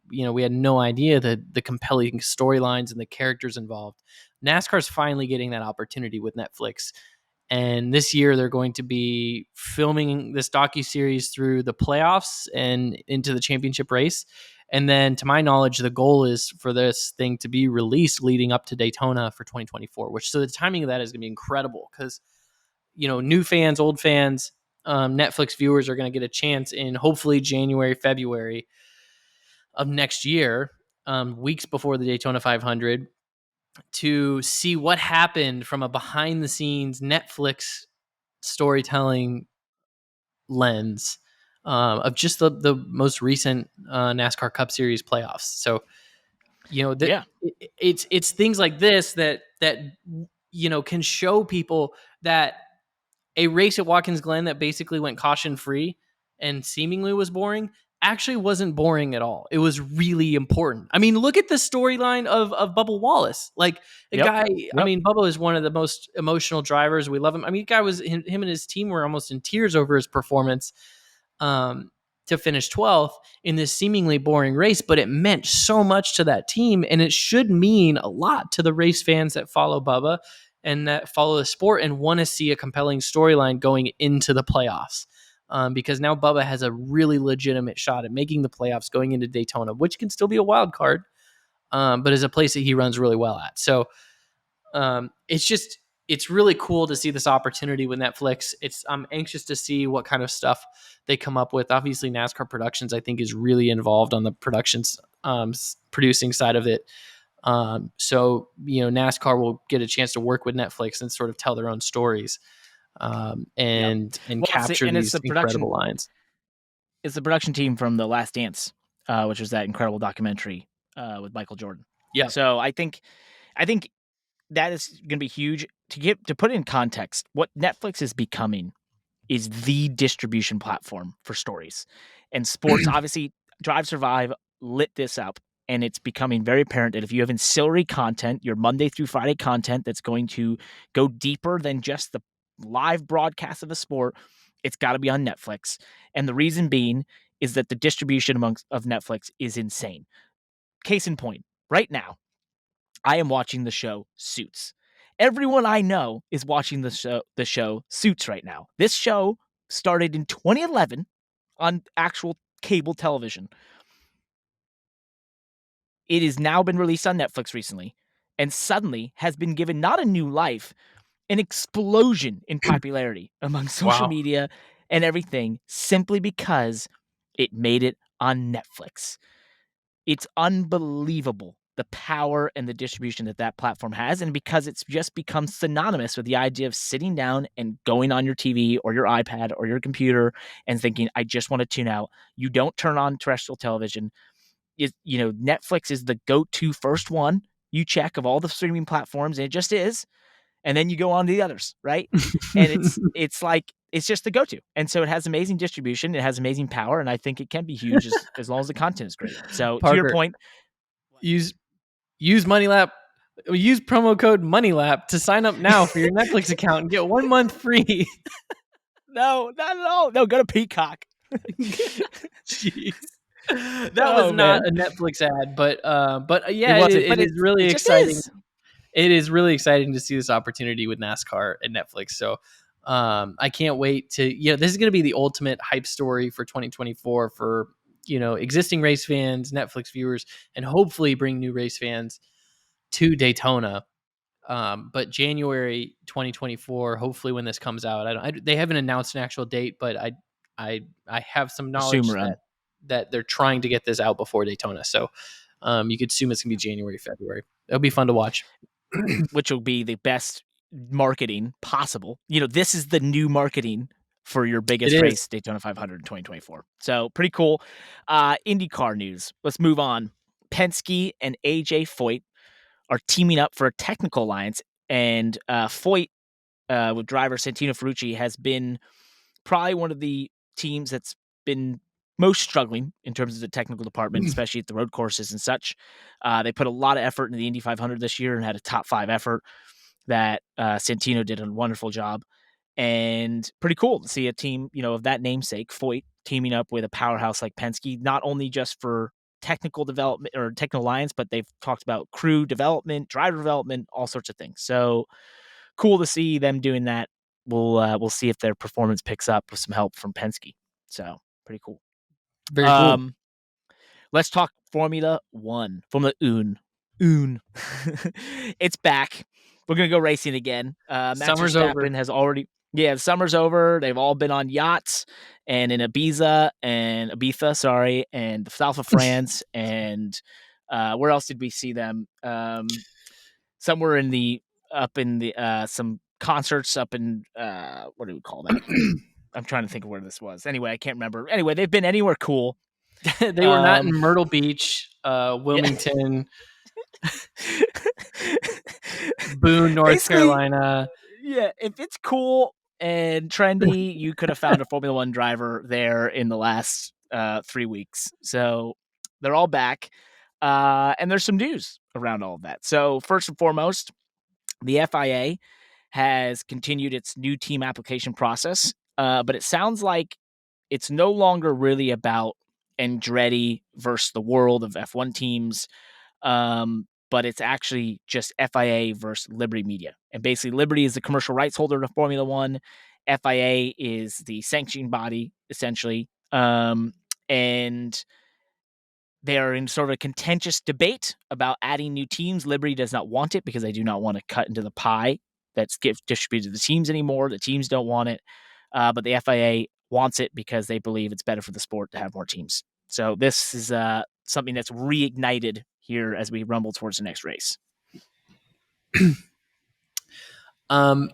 [SPEAKER 1] we had no idea the compelling storylines and the characters involved. NASCAR's finally getting that opportunity with Netflix. And this year they're going to be filming this docuseries through the playoffs and into the championship race. And then to my knowledge, the goal is for this thing to be released leading up to Daytona for 2024, so the timing of that is going to be incredible because, new fans, old fans, Netflix viewers are going to get a chance in hopefully January, February of next year, weeks before the Daytona 500, to see what happened from a behind the scenes Netflix storytelling lens of just the most recent NASCAR Cup Series playoffs. So, it's things like this that can show people that a race at Watkins Glen that basically went caution free and seemingly was boring actually wasn't boring at all. It was really important. I mean, look at the storyline of Bubba Wallace. Like guy, I mean, Bubba is one of the most emotional drivers. We love him. I mean, him and his team were almost in tears over his performance to finish 12th in this seemingly boring race, but it meant so much to that team. And it should mean a lot to the race fans that follow Bubba and that follow the sport and want to see a compelling storyline going into the playoffs. Because now Bubba has a really legitimate shot at making the playoffs going into Daytona, which can still be a wild card. but is a place that he runs really well at. So it's really cool to see this opportunity with Netflix. I'm anxious to see what kind of stuff they come up with. Obviously, NASCAR Productions, I think, is really involved on the productions producing side of it. So NASCAR will get a chance to work with Netflix and sort of tell their own stories and capture these incredible lines.
[SPEAKER 2] It's the production team from The Last Dance, which was that incredible documentary with Michael Jordan.
[SPEAKER 1] Yeah.
[SPEAKER 2] So I think that is going to be huge. To put it in context, what Netflix is becoming is the distribution platform for stories and sports. Obviously, Drive Survive lit this up, and it's becoming very apparent that if you have ancillary content, your Monday through Friday content that's going to go deeper than just the live broadcast of a sport, it's got to be on Netflix. And the reason being is that the distribution of Netflix is insane. Case in point, right now, I am watching the show Suits. Everyone I know is watching the show Suits right now. This show started in 2011 on actual cable television. It has now been released on Netflix recently and suddenly has been given not a new life, an explosion in popularity among social media and everything simply because it made it on Netflix. It's unbelievable the power and the distribution that platform has, and because it's just become synonymous with the idea of sitting down and going on your TV or your iPad or your computer and thinking, I just want to tune out. You don't turn on terrestrial television. Netflix is the go-to first one you check of all the streaming platforms, and it just is. And then you go on to the others, right? And it's like it's just the go-to. And so it has amazing distribution, it has amazing power, and I think it can be huge as long as the content is great. So
[SPEAKER 1] Parker,
[SPEAKER 2] to your point,
[SPEAKER 1] use MoneyLap. Use promo code MoneyLap to sign up now for your Netflix account and get 1 month free.
[SPEAKER 2] No, not at all. No, go to Peacock.
[SPEAKER 1] Jeez. That was not a Netflix ad, but yeah, it is really exciting. It is really exciting to see this opportunity with NASCAR and Netflix. So I can't wait to, this is going to be the ultimate hype story for 2024 for, existing race fans, Netflix viewers, and hopefully bring new race fans to Daytona. But January 2024, hopefully when this comes out, they haven't announced an actual date, but I have some knowledge that they're trying to get this out before Daytona. So you could assume it's gonna be January, February. It'll be fun to watch.
[SPEAKER 2] Which will be the best marketing possible. This is the new marketing for your biggest race, Daytona 500 in 2024. So pretty cool. IndyCar news. Let's move on. Penske and AJ Foyt are teaming up for a technical alliance, and Foyt with driver Santino Ferrucci has been probably one of the teams that's been most struggling in terms of the technical department, especially at the road courses and such. They put a lot of effort into the Indy 500 this year and had a top 5 effort that Santino did a wonderful job. And pretty cool to see a team, of that namesake, Foyt, teaming up with a powerhouse like Penske, not only just for technical development or technical alliance, but they've talked about crew development, driver development, all sorts of things. So cool to see them doing that. We'll see if their performance picks up with some help from Penske. So pretty cool.
[SPEAKER 1] Very cool.
[SPEAKER 2] Let's talk Formula One. Formula Un. It's back. We're gonna go racing again. Max
[SPEAKER 1] Summer's
[SPEAKER 2] Verstappen
[SPEAKER 1] over.
[SPEAKER 2] has already. Yeah, the summer's over. They've all been on yachts and in Ibiza, and the south of France, and where else did we see them? Somewhere in the some concerts up in what do we call that? I'm trying to think of where this was. Anyway, I can't remember. Anyway, they've been anywhere cool.
[SPEAKER 1] They were not in Myrtle Beach, Wilmington, Boone, North Carolina.
[SPEAKER 2] Yeah, if it's cool and trendy, you could have found a Formula One driver there in the last 3 weeks. So they're all back. And there's some news around all of that. So first and foremost, the FIA has continued its new team application process, but it sounds like it's no longer really about Andretti versus the world of F1 teams, but it's actually just FIA versus Liberty Media. And basically, Liberty is the commercial rights holder of Formula One. FIA is the sanctioning body, essentially. And They are in sort of a contentious debate about adding new teams. Liberty does not want it because they do not want to cut into the pie that's distributed to the teams anymore. The teams don't want it, but the FIA wants it because they believe it's better for the sport to have more teams. So this is something that's reignited here as we rumble towards the next race.
[SPEAKER 1] I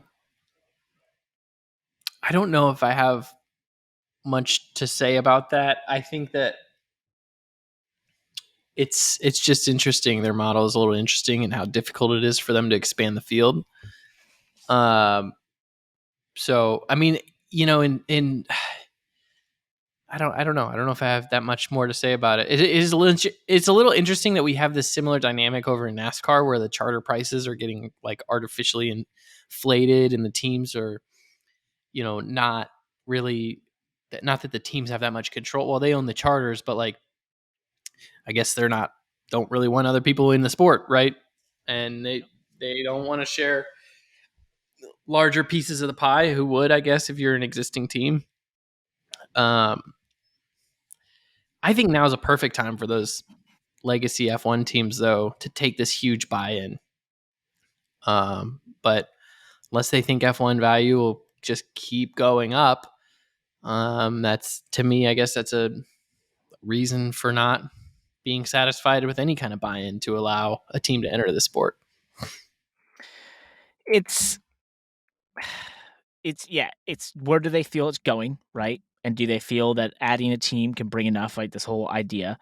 [SPEAKER 1] don't know if I have much to say about that. I think that it's just interesting. Their model is a little interesting and how difficult it is for them to expand the field. So I mean, you know, in I don't know. I don't know if I have that much more to say about it. It's a little interesting that we have this similar dynamic over in NASCAR where the charter prices are getting like artificially inflated and the teams are, you know, not really, not that the teams have that much control. Well, they own the charters, but like, I guess don't really want other people in the sport, right? And they don't want to share larger pieces of the pie. Who would, I guess, if you're an existing team? I think now is a perfect time for those legacy F1 teams, though, to take this huge buy-in. But unless they think F1 value will just keep going up, that's, to me, I guess that's a reason for not being satisfied with any kind of buy-in to allow a team to enter the sport.
[SPEAKER 2] It's where do they feel it's going, right? And do they feel that adding a team can bring enough, like this whole idea?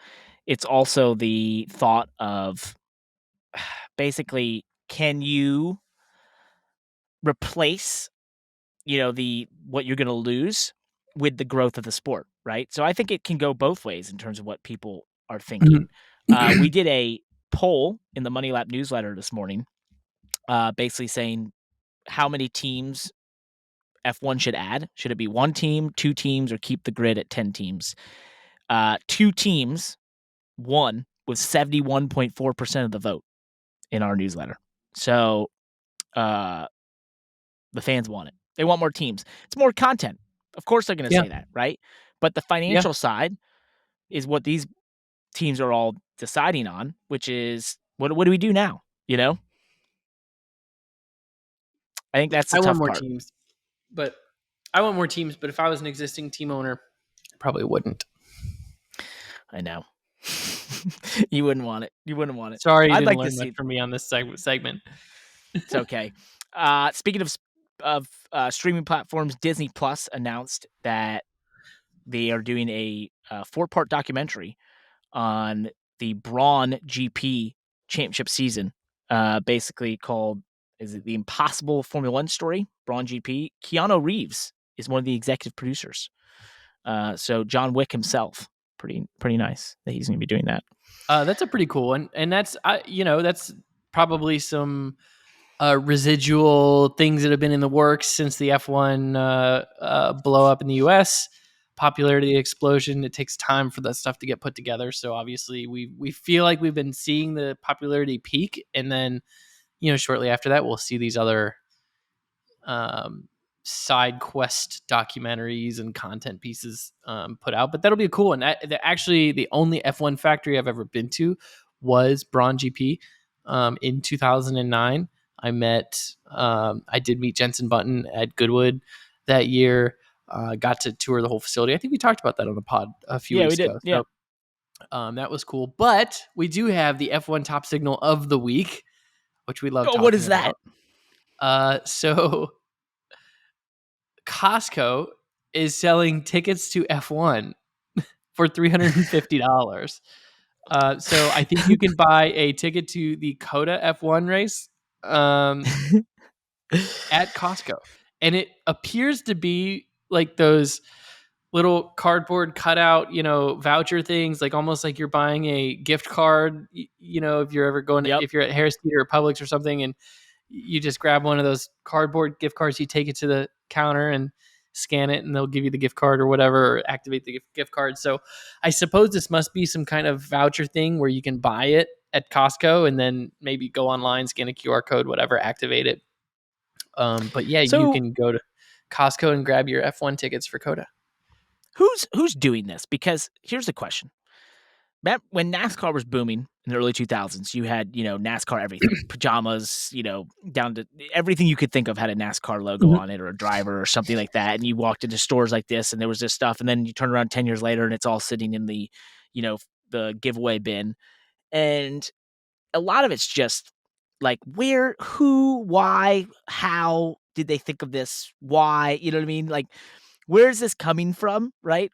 [SPEAKER 2] It's also the thought of basically, can you replace, what you're going to lose with the growth of the sport, right? So I think it can go both ways in terms of what people are thinking.
[SPEAKER 1] Mm-hmm.
[SPEAKER 2] We did a poll in the Money Lap newsletter this morning, basically saying how many teams F1 should add. Should it be 1 team, 2 teams, or keep the grid at 10 teams? 2 teams won with 71.4% of the vote in our newsletter. So the fans want it. They want more teams. It's more content. Of course they're going to say that, right? But the financial side is what these teams are all deciding on, which is what do we do now? I think that's the tough part.
[SPEAKER 1] I want more teams, but if I was an existing team owner, I probably wouldn't.
[SPEAKER 2] I know. You wouldn't want it.
[SPEAKER 1] Sorry, you didn't learn much from me on this segment.
[SPEAKER 2] It's okay. Speaking of streaming platforms, Disney Plus announced that they are doing a 4-part documentary on the Brawn GP championship season, basically called, is it The Impossible Formula One Story? Brawn GP. Keanu Reeves is one of the executive producers. So John Wick himself, pretty nice that he's going to be doing that.
[SPEAKER 1] That's a pretty cool one, and that's that's probably some residual things that have been in the works since the F1 blow up in the US. Popularity explosion. It takes time for that stuff to get put together. So obviously, we feel like we've been seeing the popularity peak, and then shortly after that, we'll see these other side quest documentaries and content pieces put out. But that'll be a cool one. Actually, the only F1 factory I've ever been to was Brawn GP in 2009. I did meet Jensen Button at Goodwood that year. Got to tour the whole facility. I think we talked about that on the pod a few weeks ago.
[SPEAKER 2] Yeah.
[SPEAKER 1] So, that was cool. But we do have the F1 Top Signal of the week, which we love talking about.
[SPEAKER 2] What is that?
[SPEAKER 1] So Costco is selling tickets to F1 for $350. So I think you can buy a ticket to the COTA F1 race at Costco. And it appears to be like those little cardboard cutout, voucher things, like almost like you're buying a gift card, if you're ever going, if you're at Harris Teeter or Publix or something, and you just grab one of those cardboard gift cards, you take it to the counter and scan it, and they'll give you the gift card or whatever, or activate the gift card. So I suppose this must be some kind of voucher thing where you can buy it at Costco and then maybe go online, scan a QR code, whatever, activate it. But yeah, you can go to Costco and grab your F1 tickets for COTA.
[SPEAKER 2] Who's doing this? Because here's the question. when NASCAR was booming in the early 2000s, you had, NASCAR everything, pajamas, down to everything you could think of had a NASCAR logo on it or a driver or something like that. And you walked into stores like this and there was this stuff. And then you turn around 10 years later and it's all sitting in the, the giveaway bin. And a lot of it's just like where, who, why, how did they think of this? Why, you know what I mean? Like, where's this coming from? Right.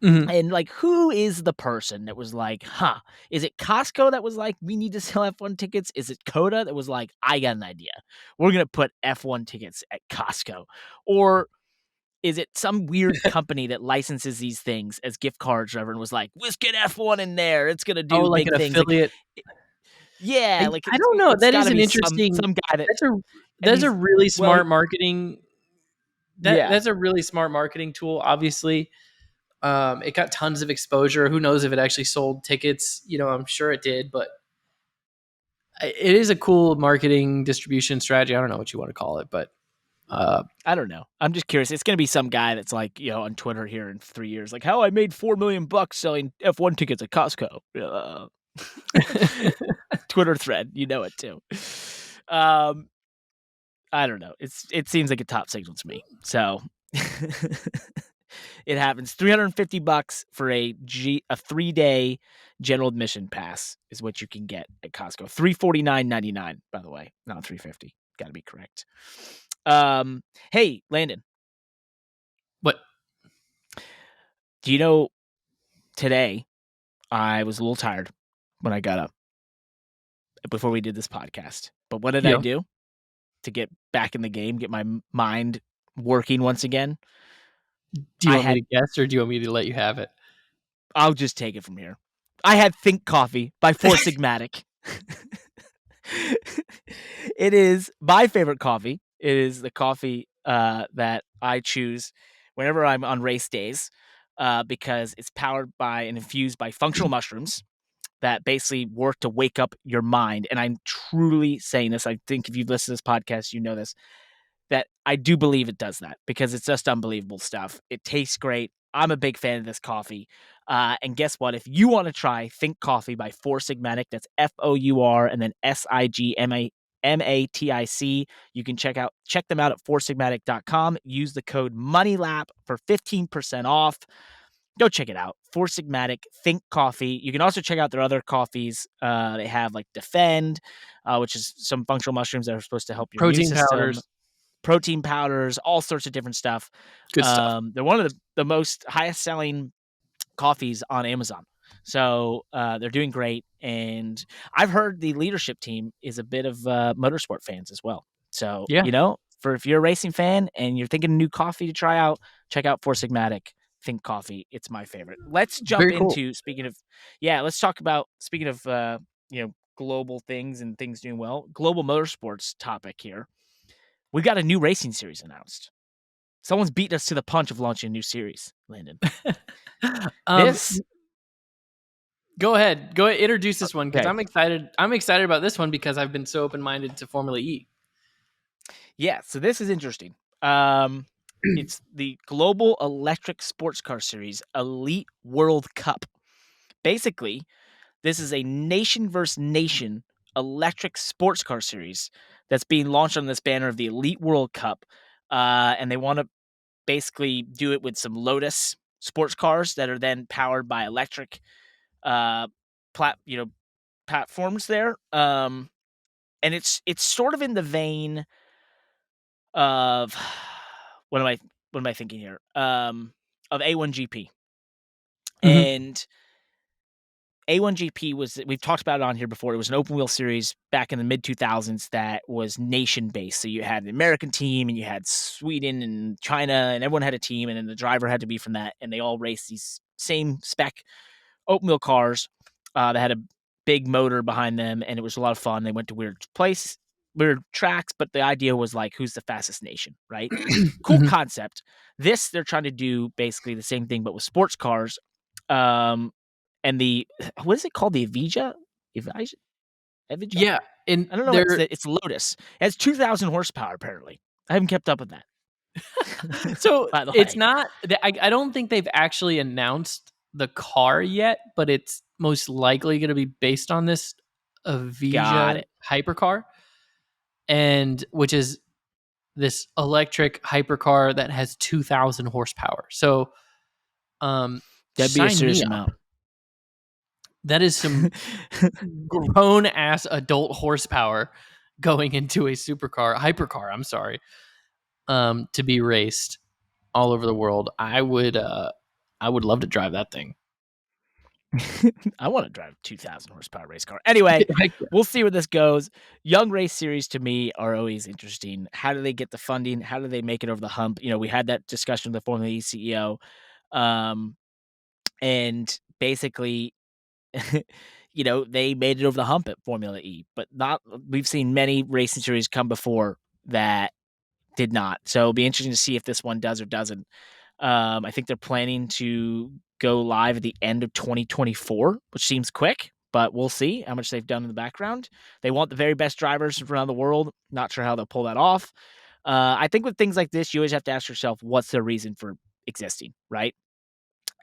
[SPEAKER 1] Mm-hmm.
[SPEAKER 2] And like, who is the person that was like, is it Costco that was like, we need to sell F1 tickets? Is it Coda that was like, I got an idea. We're going to put F1 tickets at Costco? Or is it some weird company that licenses these things as gift cards or whatever and was like, let's get F1 in there. It's going to do
[SPEAKER 1] like
[SPEAKER 2] big
[SPEAKER 1] an
[SPEAKER 2] things.
[SPEAKER 1] affiliate.
[SPEAKER 2] Yeah.
[SPEAKER 1] I don't know.
[SPEAKER 2] It's
[SPEAKER 1] That
[SPEAKER 2] got
[SPEAKER 1] is
[SPEAKER 2] to
[SPEAKER 1] an
[SPEAKER 2] be
[SPEAKER 1] interesting.
[SPEAKER 2] some guy that.
[SPEAKER 1] That's a really smart marketing.
[SPEAKER 2] Yeah.
[SPEAKER 1] That's a really smart marketing tool. Obviously, it got tons of exposure. Who knows if it actually sold tickets? I'm sure it did, but it is a cool marketing distribution strategy. I don't know what you want to call it, but
[SPEAKER 2] I don't know. I'm just curious. It's going to be some guy that's like, on Twitter here in 3 years, like how I made $4 million selling F1 tickets at Costco. Twitter thread, it too. I don't know. It seems like a top signal to me. So it happens. $350 for a 3-day general admission pass is what you can get at Costco. $349.99, by the way, not $350. Got to be correct. Hey, Landon.
[SPEAKER 1] What?
[SPEAKER 2] Do you know today I was a little tired when I got up before we did this podcast. But what did I do to get back in the game, get my mind working once again?
[SPEAKER 1] Do you want me to guess or do you want me to let you have it?
[SPEAKER 2] I'll just take it from here. I had Think Coffee by Four Sigmatic. It is my favorite coffee. It is the coffee that I choose whenever I'm on race days because it's powered by and infused by functional mushrooms that basically work to wake up your mind. And I'm truly saying this. I think if you've listened to this podcast, you know this, that I do believe it does that because it's just unbelievable stuff. It tastes great. I'm a big fan of this coffee. And guess what? If you want to try Think Coffee by Four Sigmatic, that's FOUR and then SIGMATIC, you can check them out at foursigmatic.com. Use the code MONEYLAP for 15% off. Go check it out. Four Sigmatic, Think Coffee. You can also check out their other coffees. They have like Defend, which is some functional mushrooms that are supposed to help your
[SPEAKER 1] protein
[SPEAKER 2] immune system.
[SPEAKER 1] powders.
[SPEAKER 2] Protein powders, all sorts of different stuff.
[SPEAKER 1] Good stuff.
[SPEAKER 2] They're one of the most highest selling coffees on Amazon. So they're doing great. And I've heard the leadership team is a bit of motorsport fans as well. So, if you're a racing fan and you're thinking a new coffee to try out, check out Four Sigmatic Think Coffee. It's my favorite. Let's jump into, let's talk about, speaking of, global things and things doing well, global motorsports topic here. We got a new racing series announced. Someone's beating us to the punch of launching a new series, Landon.
[SPEAKER 1] Go ahead. Introduce this one because I'm excited. I'm excited about this one because I've been so open-minded to Formula E.
[SPEAKER 2] Yeah, so this is interesting. It's the Global Electric Sports Car Series Elite World Cup. Basically, this is a nation versus nation electric sports car series that's being launched on this banner of the Elite World Cup. And they want to basically do it with some Lotus sports cars that are then powered by electric platforms there. And it's sort of in the vein of what am I thinking here? Of A1GP. And A1GP we've talked about it on here before. It was an open wheel series back in the mid 2000s that was nation based. So you had the American team and you had Sweden and China and everyone had a team and then the driver had to be from that. And they all raced these same spec open wheel cars that had a big motor behind them. And it was a lot of fun. They went to weird tracks, but the idea was like, who's the fastest nation, right? Cool concept. They're trying to do basically the same thing, but with sports cars. And what is it called? The Evija?
[SPEAKER 1] Yeah. And
[SPEAKER 2] I don't know. It's Lotus. It has 2,000 horsepower, apparently. I haven't kept up with that.
[SPEAKER 1] So it's not, I don't think they've actually announced the car yet, but it's most likely going to be based on this Avija hypercar, and which is this electric hypercar that has 2,000 horsepower. So,
[SPEAKER 2] that'd be a serious amount.
[SPEAKER 1] That is some grown ass adult horsepower going into a hypercar. I'm sorry, to be raced all over the world. I would love to drive that thing.
[SPEAKER 2] I want to drive a 2,000 horsepower race car. Anyway, we'll see where this goes. Young race series to me are always interesting. How do they get the funding? How do they make it over the hump? We had that discussion with the Formula E CEO. And basically, they made it over the hump at Formula E, but we've seen many racing series come before that did not. So it'll be interesting to see if this one does or doesn't. I think they're planning to go live at the end of 2024, which seems quick, but we'll see how much they've done in the background. They want the very best drivers from around the world. Not sure how they'll pull that off. I think with things like this, you always have to ask yourself, what's their reason for existing, right?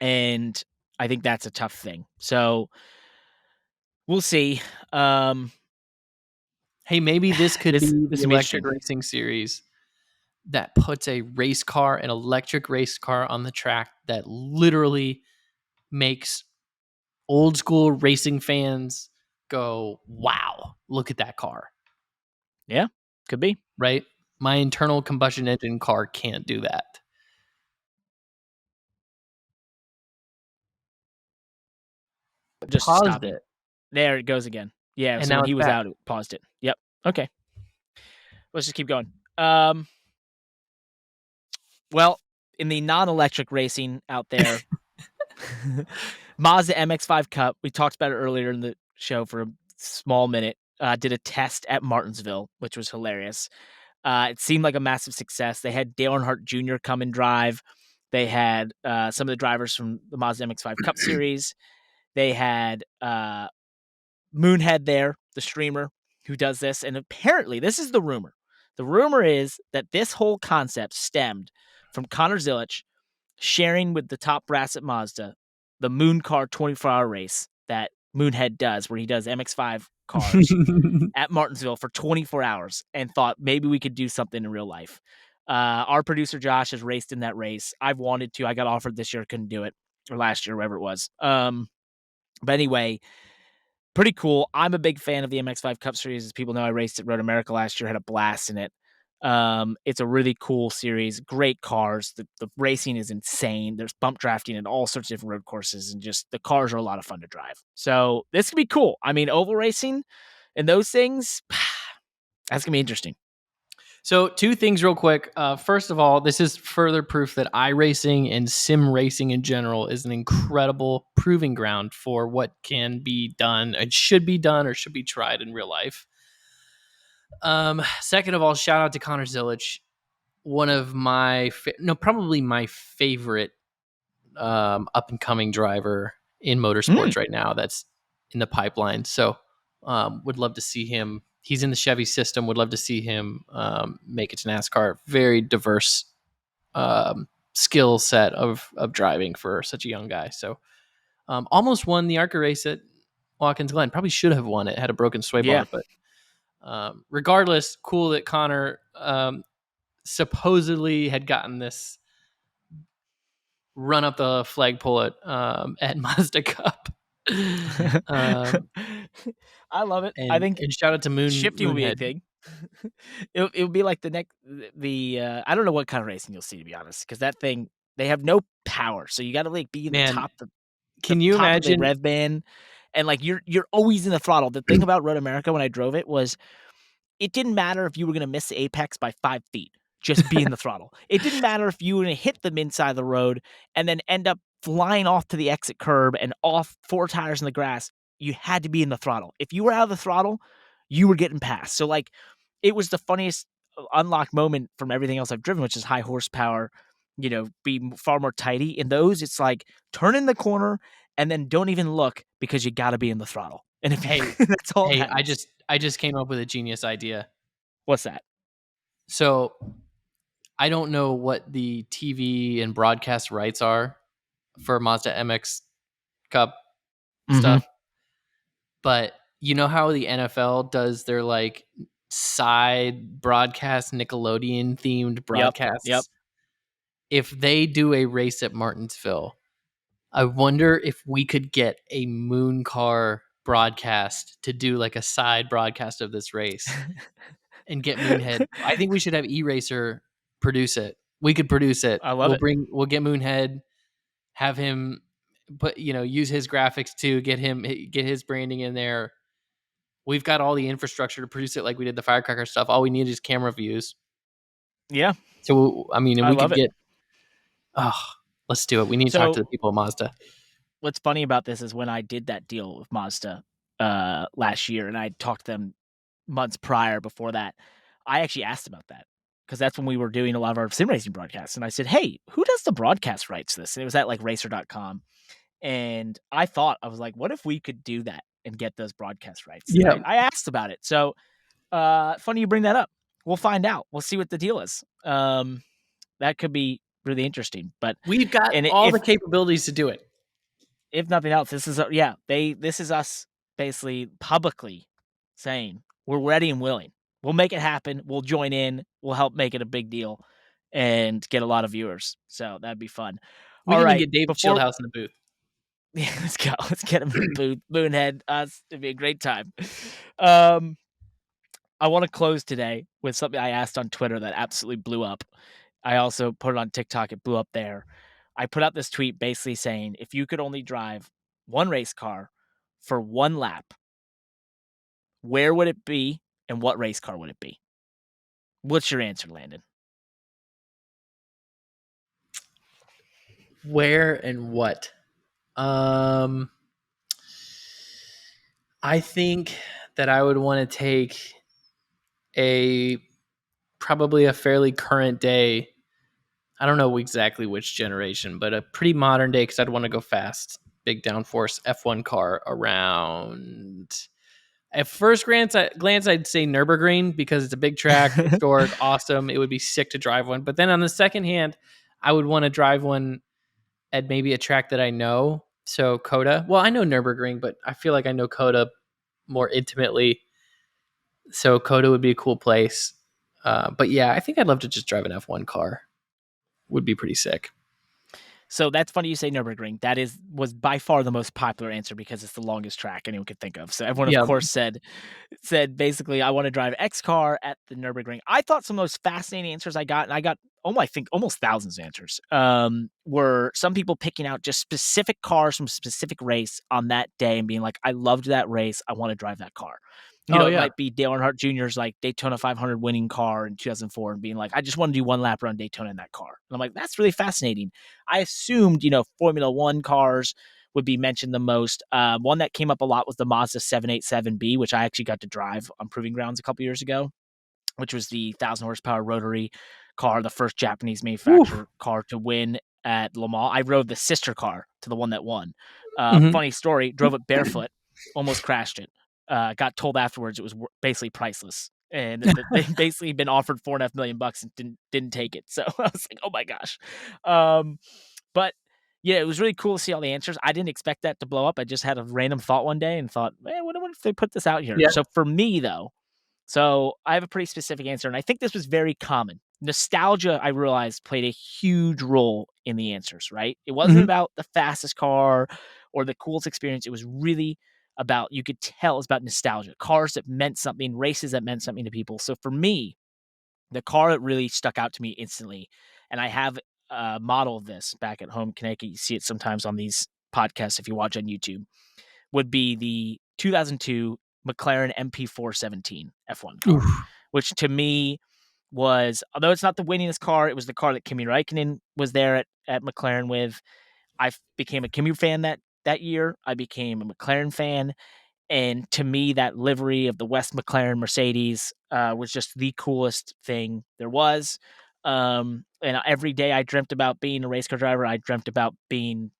[SPEAKER 2] And I think that's a tough thing. So we'll see.
[SPEAKER 1] Hey, maybe this could be the electric racing series that puts an electric race car on the track that literally makes old school racing fans go, wow, look at that car.
[SPEAKER 2] Yeah, could be.
[SPEAKER 1] Right? My internal combustion engine car can't do that.
[SPEAKER 2] Just paused it. There it goes again. Yeah, and so when he was out, it paused it. Yep. Okay. Let's just keep going. Well, in the non-electric racing out there, Mazda MX-5 Cup, we talked about it earlier in the show for a small minute, did a test at Martinsville, which was hilarious. It seemed like a massive success. They had Dale Earnhardt Jr. come and drive. They had some of the drivers from the Mazda MX-5 Cup series. They had Moonhead there, the streamer who does this. And apparently, this is the rumor. The rumor is that this whole concept stemmed from Connor Zilisch sharing with the top brass at Mazda the Moon Car 24-hour race that Moonhead does, where he does MX-5 cars at Martinsville for 24 hours and thought maybe we could do something in real life. Our producer Josh has raced in that race. I've wanted to. I got offered this year, couldn't do it, or last year, whatever it was. But anyway, pretty cool. I'm a big fan of the MX-5 Cup Series. As people know, I raced at Road America last year, had a blast in it. It's a really cool series, great cars. The racing is insane. There's bump drafting and all sorts of different road courses, and just the cars are a lot of fun to drive. So this could be cool. I mean, oval racing and those things, that's gonna be interesting.
[SPEAKER 1] So 2 things real quick. First of all, this is further proof that iRacing and sim racing in general is an incredible proving ground for what can be done and should be done or should be tried in real life. Second of all, shout out to Connor Zilisch, one of my probably my favorite up and coming driver in motorsports right now that's in the pipeline. So would love to see him. He's in the Chevy system. Would love to see him make it to NASCAR. Very diverse skill set of driving for such a young guy. So almost won the ARCA race at Watkins Glen. Probably should have won it. Had a broken sway bar, but regardless, cool that Connor supposedly had gotten this run up the flagpole at Mazda Cup.
[SPEAKER 2] I love it.
[SPEAKER 1] And,
[SPEAKER 2] I think
[SPEAKER 1] and shout out to
[SPEAKER 2] shifting will be a thing. It'll be like I don't know what kind of racing you'll see, to be honest, because that thing, they have no power, so you got to be in the top.
[SPEAKER 1] Can you imagine
[SPEAKER 2] of the rev band, and you're always in the throttle. The thing about Road America when I drove it was, it didn't matter if you were going to miss the apex by 5 feet. Just be in the throttle. It didn't matter if you were going to hit them inside the road and then end up flying off to the exit curb and off 4 tires in the grass. You had to be in the throttle. If you were out of the throttle, you were getting past. So it was the funniest unlock moment from everything else I've driven, which is high horsepower, be far more tidy. In those, it's like turn in the corner and then don't even look because you got to be in the throttle. And if that's all.
[SPEAKER 1] Hey, I just came up with a genius idea.
[SPEAKER 2] What's that?
[SPEAKER 1] So I don't know what the TV and broadcast rights are for Mazda MX Cup stuff. But you know how the NFL does their like side broadcast, Nickelodeon themed broadcasts?
[SPEAKER 2] Yep.
[SPEAKER 1] If they do a race at Martinsville, I wonder if we could get a moon car broadcast to do like a side broadcast of this race and get Moonhead. I think we should have E-Racer produce it. We could produce it.
[SPEAKER 2] I love it.
[SPEAKER 1] We'll get Moonhead, have him use his graphics too, get his branding in there. We've got all the infrastructure to produce it like we did the firecracker stuff. All we need is camera views.
[SPEAKER 2] Yeah.
[SPEAKER 1] So, I mean,
[SPEAKER 2] I love it.
[SPEAKER 1] Let's do it. We need to talk to the people at Mazda.
[SPEAKER 2] What's funny about this is when I did that deal with Mazda last year, and I talked to them months prior before that, I actually asked about that because that's when we were doing a lot of our sim racing broadcasts. And I said, hey, who does the broadcast rights to this? And it was at like racer.com. And I was like, what if we could do that and get those broadcast rights?
[SPEAKER 1] Yeah.
[SPEAKER 2] I asked about it. So funny you bring that up. We'll find out. We'll see what the deal is. That could be really interesting. But
[SPEAKER 1] we've got all the capabilities to do it.
[SPEAKER 2] If nothing else, this is this is us basically publicly saying we're ready and willing. We'll make it happen. We'll join in. We'll help make it a big deal and get a lot of viewers. So that'd be fun.
[SPEAKER 1] We can get David Shieldhouse in the booth.
[SPEAKER 2] Yeah, let's go. Let's get him in the booth. Moonhead. It'd be a great time. I want to close today with something I asked on Twitter that absolutely blew up. I also put it on TikTok. It blew up there. I put out this tweet basically saying, if you could only drive one race car for one lap, where would it be and what race car would it be? What's your answer, Landon?
[SPEAKER 1] Where and what? I think that I would want to take probably a fairly current day. I don't know exactly which generation, but a pretty modern day because I'd want to go fast. Big downforce F1 car around. At first glance, I'd say Nürburgring because it's a big track, historic, awesome. It would be sick to drive one. But then on the second hand, I would want to drive one at maybe a track that I know. So COTA. Well, I know Nürburgring, but I feel like I know COTA more intimately. So COTA would be a cool place. But yeah, I think I'd love to just drive an F1 car. Would be pretty sick.
[SPEAKER 2] So that's funny you say Nürburgring. That was by far the most popular answer because it's the longest track anyone could think of. So everyone, of course, said basically, I want to drive X car at the Nürburgring. I thought some of those fascinating answers I got, and I got I think almost thousands of answers, were some people picking out just specific cars from a specific race on that day and being like, I loved that race. I want to drive that car. It might be Dale Earnhardt Jr.'s like Daytona 500 winning car in 2004 and being like, I just want to do one lap around Daytona in that car. And I'm like, that's really fascinating. I assumed, Formula One cars would be mentioned the most. One that came up a lot was the Mazda 787B, which I actually got to drive on Proving Grounds a couple years ago, which was the 1,000 horsepower rotary car, the first Japanese manufacturer car to win at Le Mans. I rode the sister car to the one that won. Funny story, drove it barefoot, almost crashed it. Got told afterwards it was basically priceless, and they basically been offered $4.5 million and didn't take it. So I was like, oh my gosh. But yeah, it was really cool to see all the answers. I didn't expect that to blow up. I just had a random thought one day and thought, man, what if they put this out here? Yeah. So for me though, I have a pretty specific answer, and I think this was very common. Nostalgia, I realized, played a huge role in the answers, right? It wasn't about the fastest car or the coolest experience. It was really about, you could tell it's about nostalgia, cars that meant something, races that meant something to people. So for me, the car that really stuck out to me instantly, and I have a model of this back at home in Connecticut, you see it sometimes on these podcasts if you watch on YouTube, would be the 2002 McLaren MP417 F1 car, which to me was, although it's not the winningest car, it was the car that Kimi Räikkönen was there at McLaren with. I became a Kimi fan that year. I became a McLaren fan. And to me, that livery of the West McLaren Mercedes was just the coolest thing there was. And every day I dreamt about being a race car driver. I dreamt about being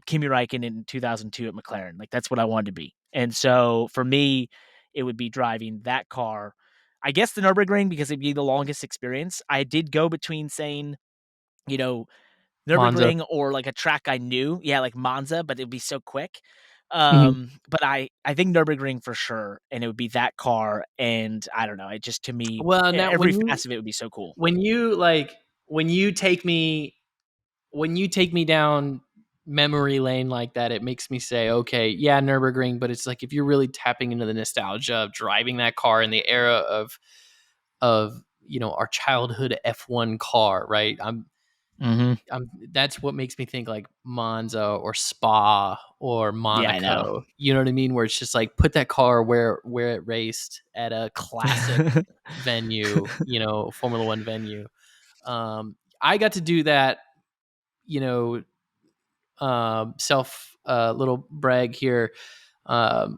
[SPEAKER 2] Kimi Räikkönen in 2002 at McLaren. Like, that's what I wanted to be. And so for me, it would be driving that car. I guess the Nürburgring, because it'd be the longest experience. I did go between saying, Nürburgring or like a track I knew. Yeah, like Monza, but it'd be so quick. But I think Nürburgring for sure, and it would be that car, and I don't know, it just, to me,
[SPEAKER 1] Well, now
[SPEAKER 2] every facet of it would be so cool.
[SPEAKER 1] When you take me down memory lane like that, it makes me say, okay, yeah, Nürburgring, but it's like if you're really tapping into the nostalgia of driving that car in the era of our childhood F1 car, right? That's what makes me think like Monza or Spa or
[SPEAKER 2] Yeah, I know.
[SPEAKER 1] Monaco. You know what I mean? Where it's just like put that car where it raced at a classic venue, Formula One venue. I got to do that, little brag here,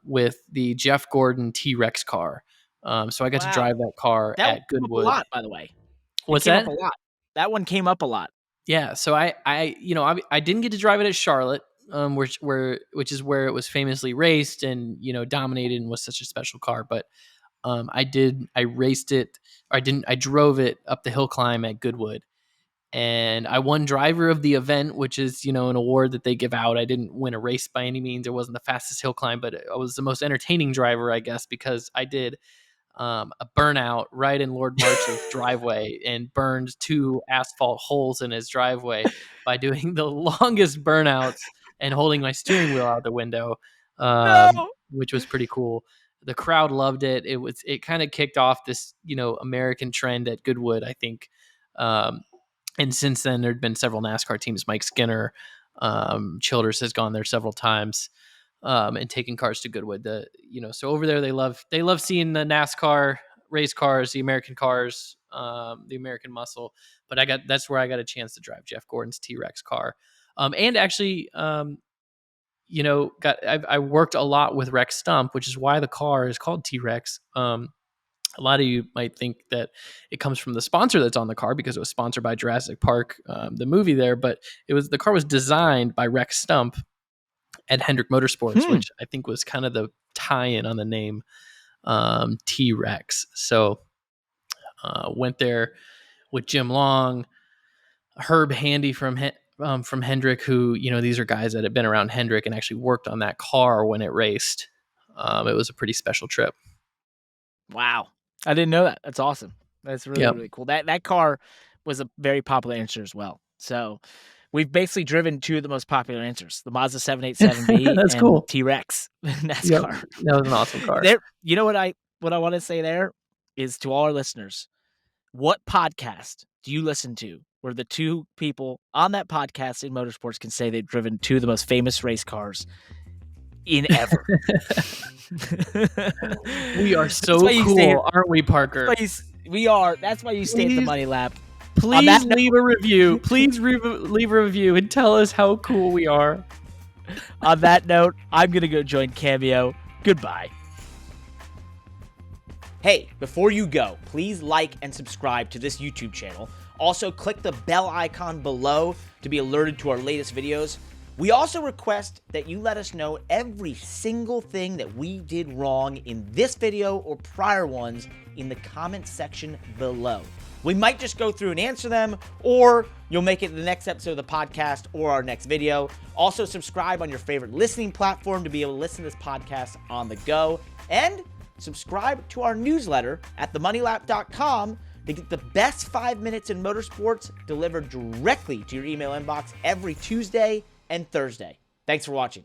[SPEAKER 1] with the Jeff Gordon T-Rex car. So I got to drive that car
[SPEAKER 2] That
[SPEAKER 1] at
[SPEAKER 2] came up a
[SPEAKER 1] Goodwood.
[SPEAKER 2] lot, by the way.
[SPEAKER 1] What's
[SPEAKER 2] It came
[SPEAKER 1] that?
[SPEAKER 2] up a lot. That one came up a lot.
[SPEAKER 1] Yeah. So I didn't get to drive it at Charlotte, which is where it was famously raced and dominated and was such a special car. But I raced it. Or I drove it up the hill climb at Goodwood, and I won driver of the event, which is an award that they give out. I didn't win a race by any means. It wasn't the fastest hill climb, but I was the most entertaining driver, I guess, because I did a burnout right in Lord March's driveway and burned 2 asphalt holes in his driveway by doing the longest burnouts and holding my steering wheel out the window, which was pretty cool. The crowd loved it. It kind of kicked off this American trend at Goodwood, I think. And since then, there'd been several NASCAR teams. Mike Skinner, Childers has gone there several times, and taking cars to Goodwood. So over there, they love seeing the NASCAR race cars, the American cars, the American muscle. But that's where I got a chance to drive Jeff Gordon's T-Rex car, and actually, I worked a lot with Rex Stump, which is why the car is called T-Rex. A lot of you might think that it comes from the sponsor that's on the car because it was sponsored by Jurassic Park, the movie there, but the car was designed by Rex Stump at Hendrick Motorsports, which I think was kind of the tie-in on the name T-Rex. So went there with Jim Long, Herb Handy from Hendrick, who, these are guys that had been around Hendrick and actually worked on that car when it raced. It was a pretty special trip.
[SPEAKER 2] Wow. I didn't know that. That's awesome. That's really, really cool. That car was a very popular answer as well. So we've basically driven 2 of the most popular answers, the Mazda 787B
[SPEAKER 1] That's
[SPEAKER 2] and
[SPEAKER 1] cool.
[SPEAKER 2] T-Rex NASCAR.
[SPEAKER 1] Yep. That was an awesome car.
[SPEAKER 2] You know what I want to say there is to all our listeners, what podcast do you listen to where the 2 people on that podcast in motorsports can say they've driven 2 of the most famous race cars in ever?
[SPEAKER 1] We are so cool, aren't we, Parker?
[SPEAKER 2] We are. That's why you stay at the Money Lap.
[SPEAKER 1] Please leave a review. Please leave a review and tell us how cool we are.
[SPEAKER 2] On that note, I'm going to go join Cameo. Goodbye. Hey, before you go, please like and subscribe to this YouTube channel. Also, click the bell icon below to be alerted to our latest videos. We also request that you let us know every single thing that we did wrong in this video or prior ones in the comments section below. We might just go through and answer them, or you'll make it to the next episode of the podcast or our next video. Also, subscribe on your favorite listening platform to be able to listen to this podcast on the go. And subscribe to our newsletter at themoneylap.com to get the best 5 minutes in motorsports delivered directly to your email inbox every Tuesday and Thursday. Thanks for watching.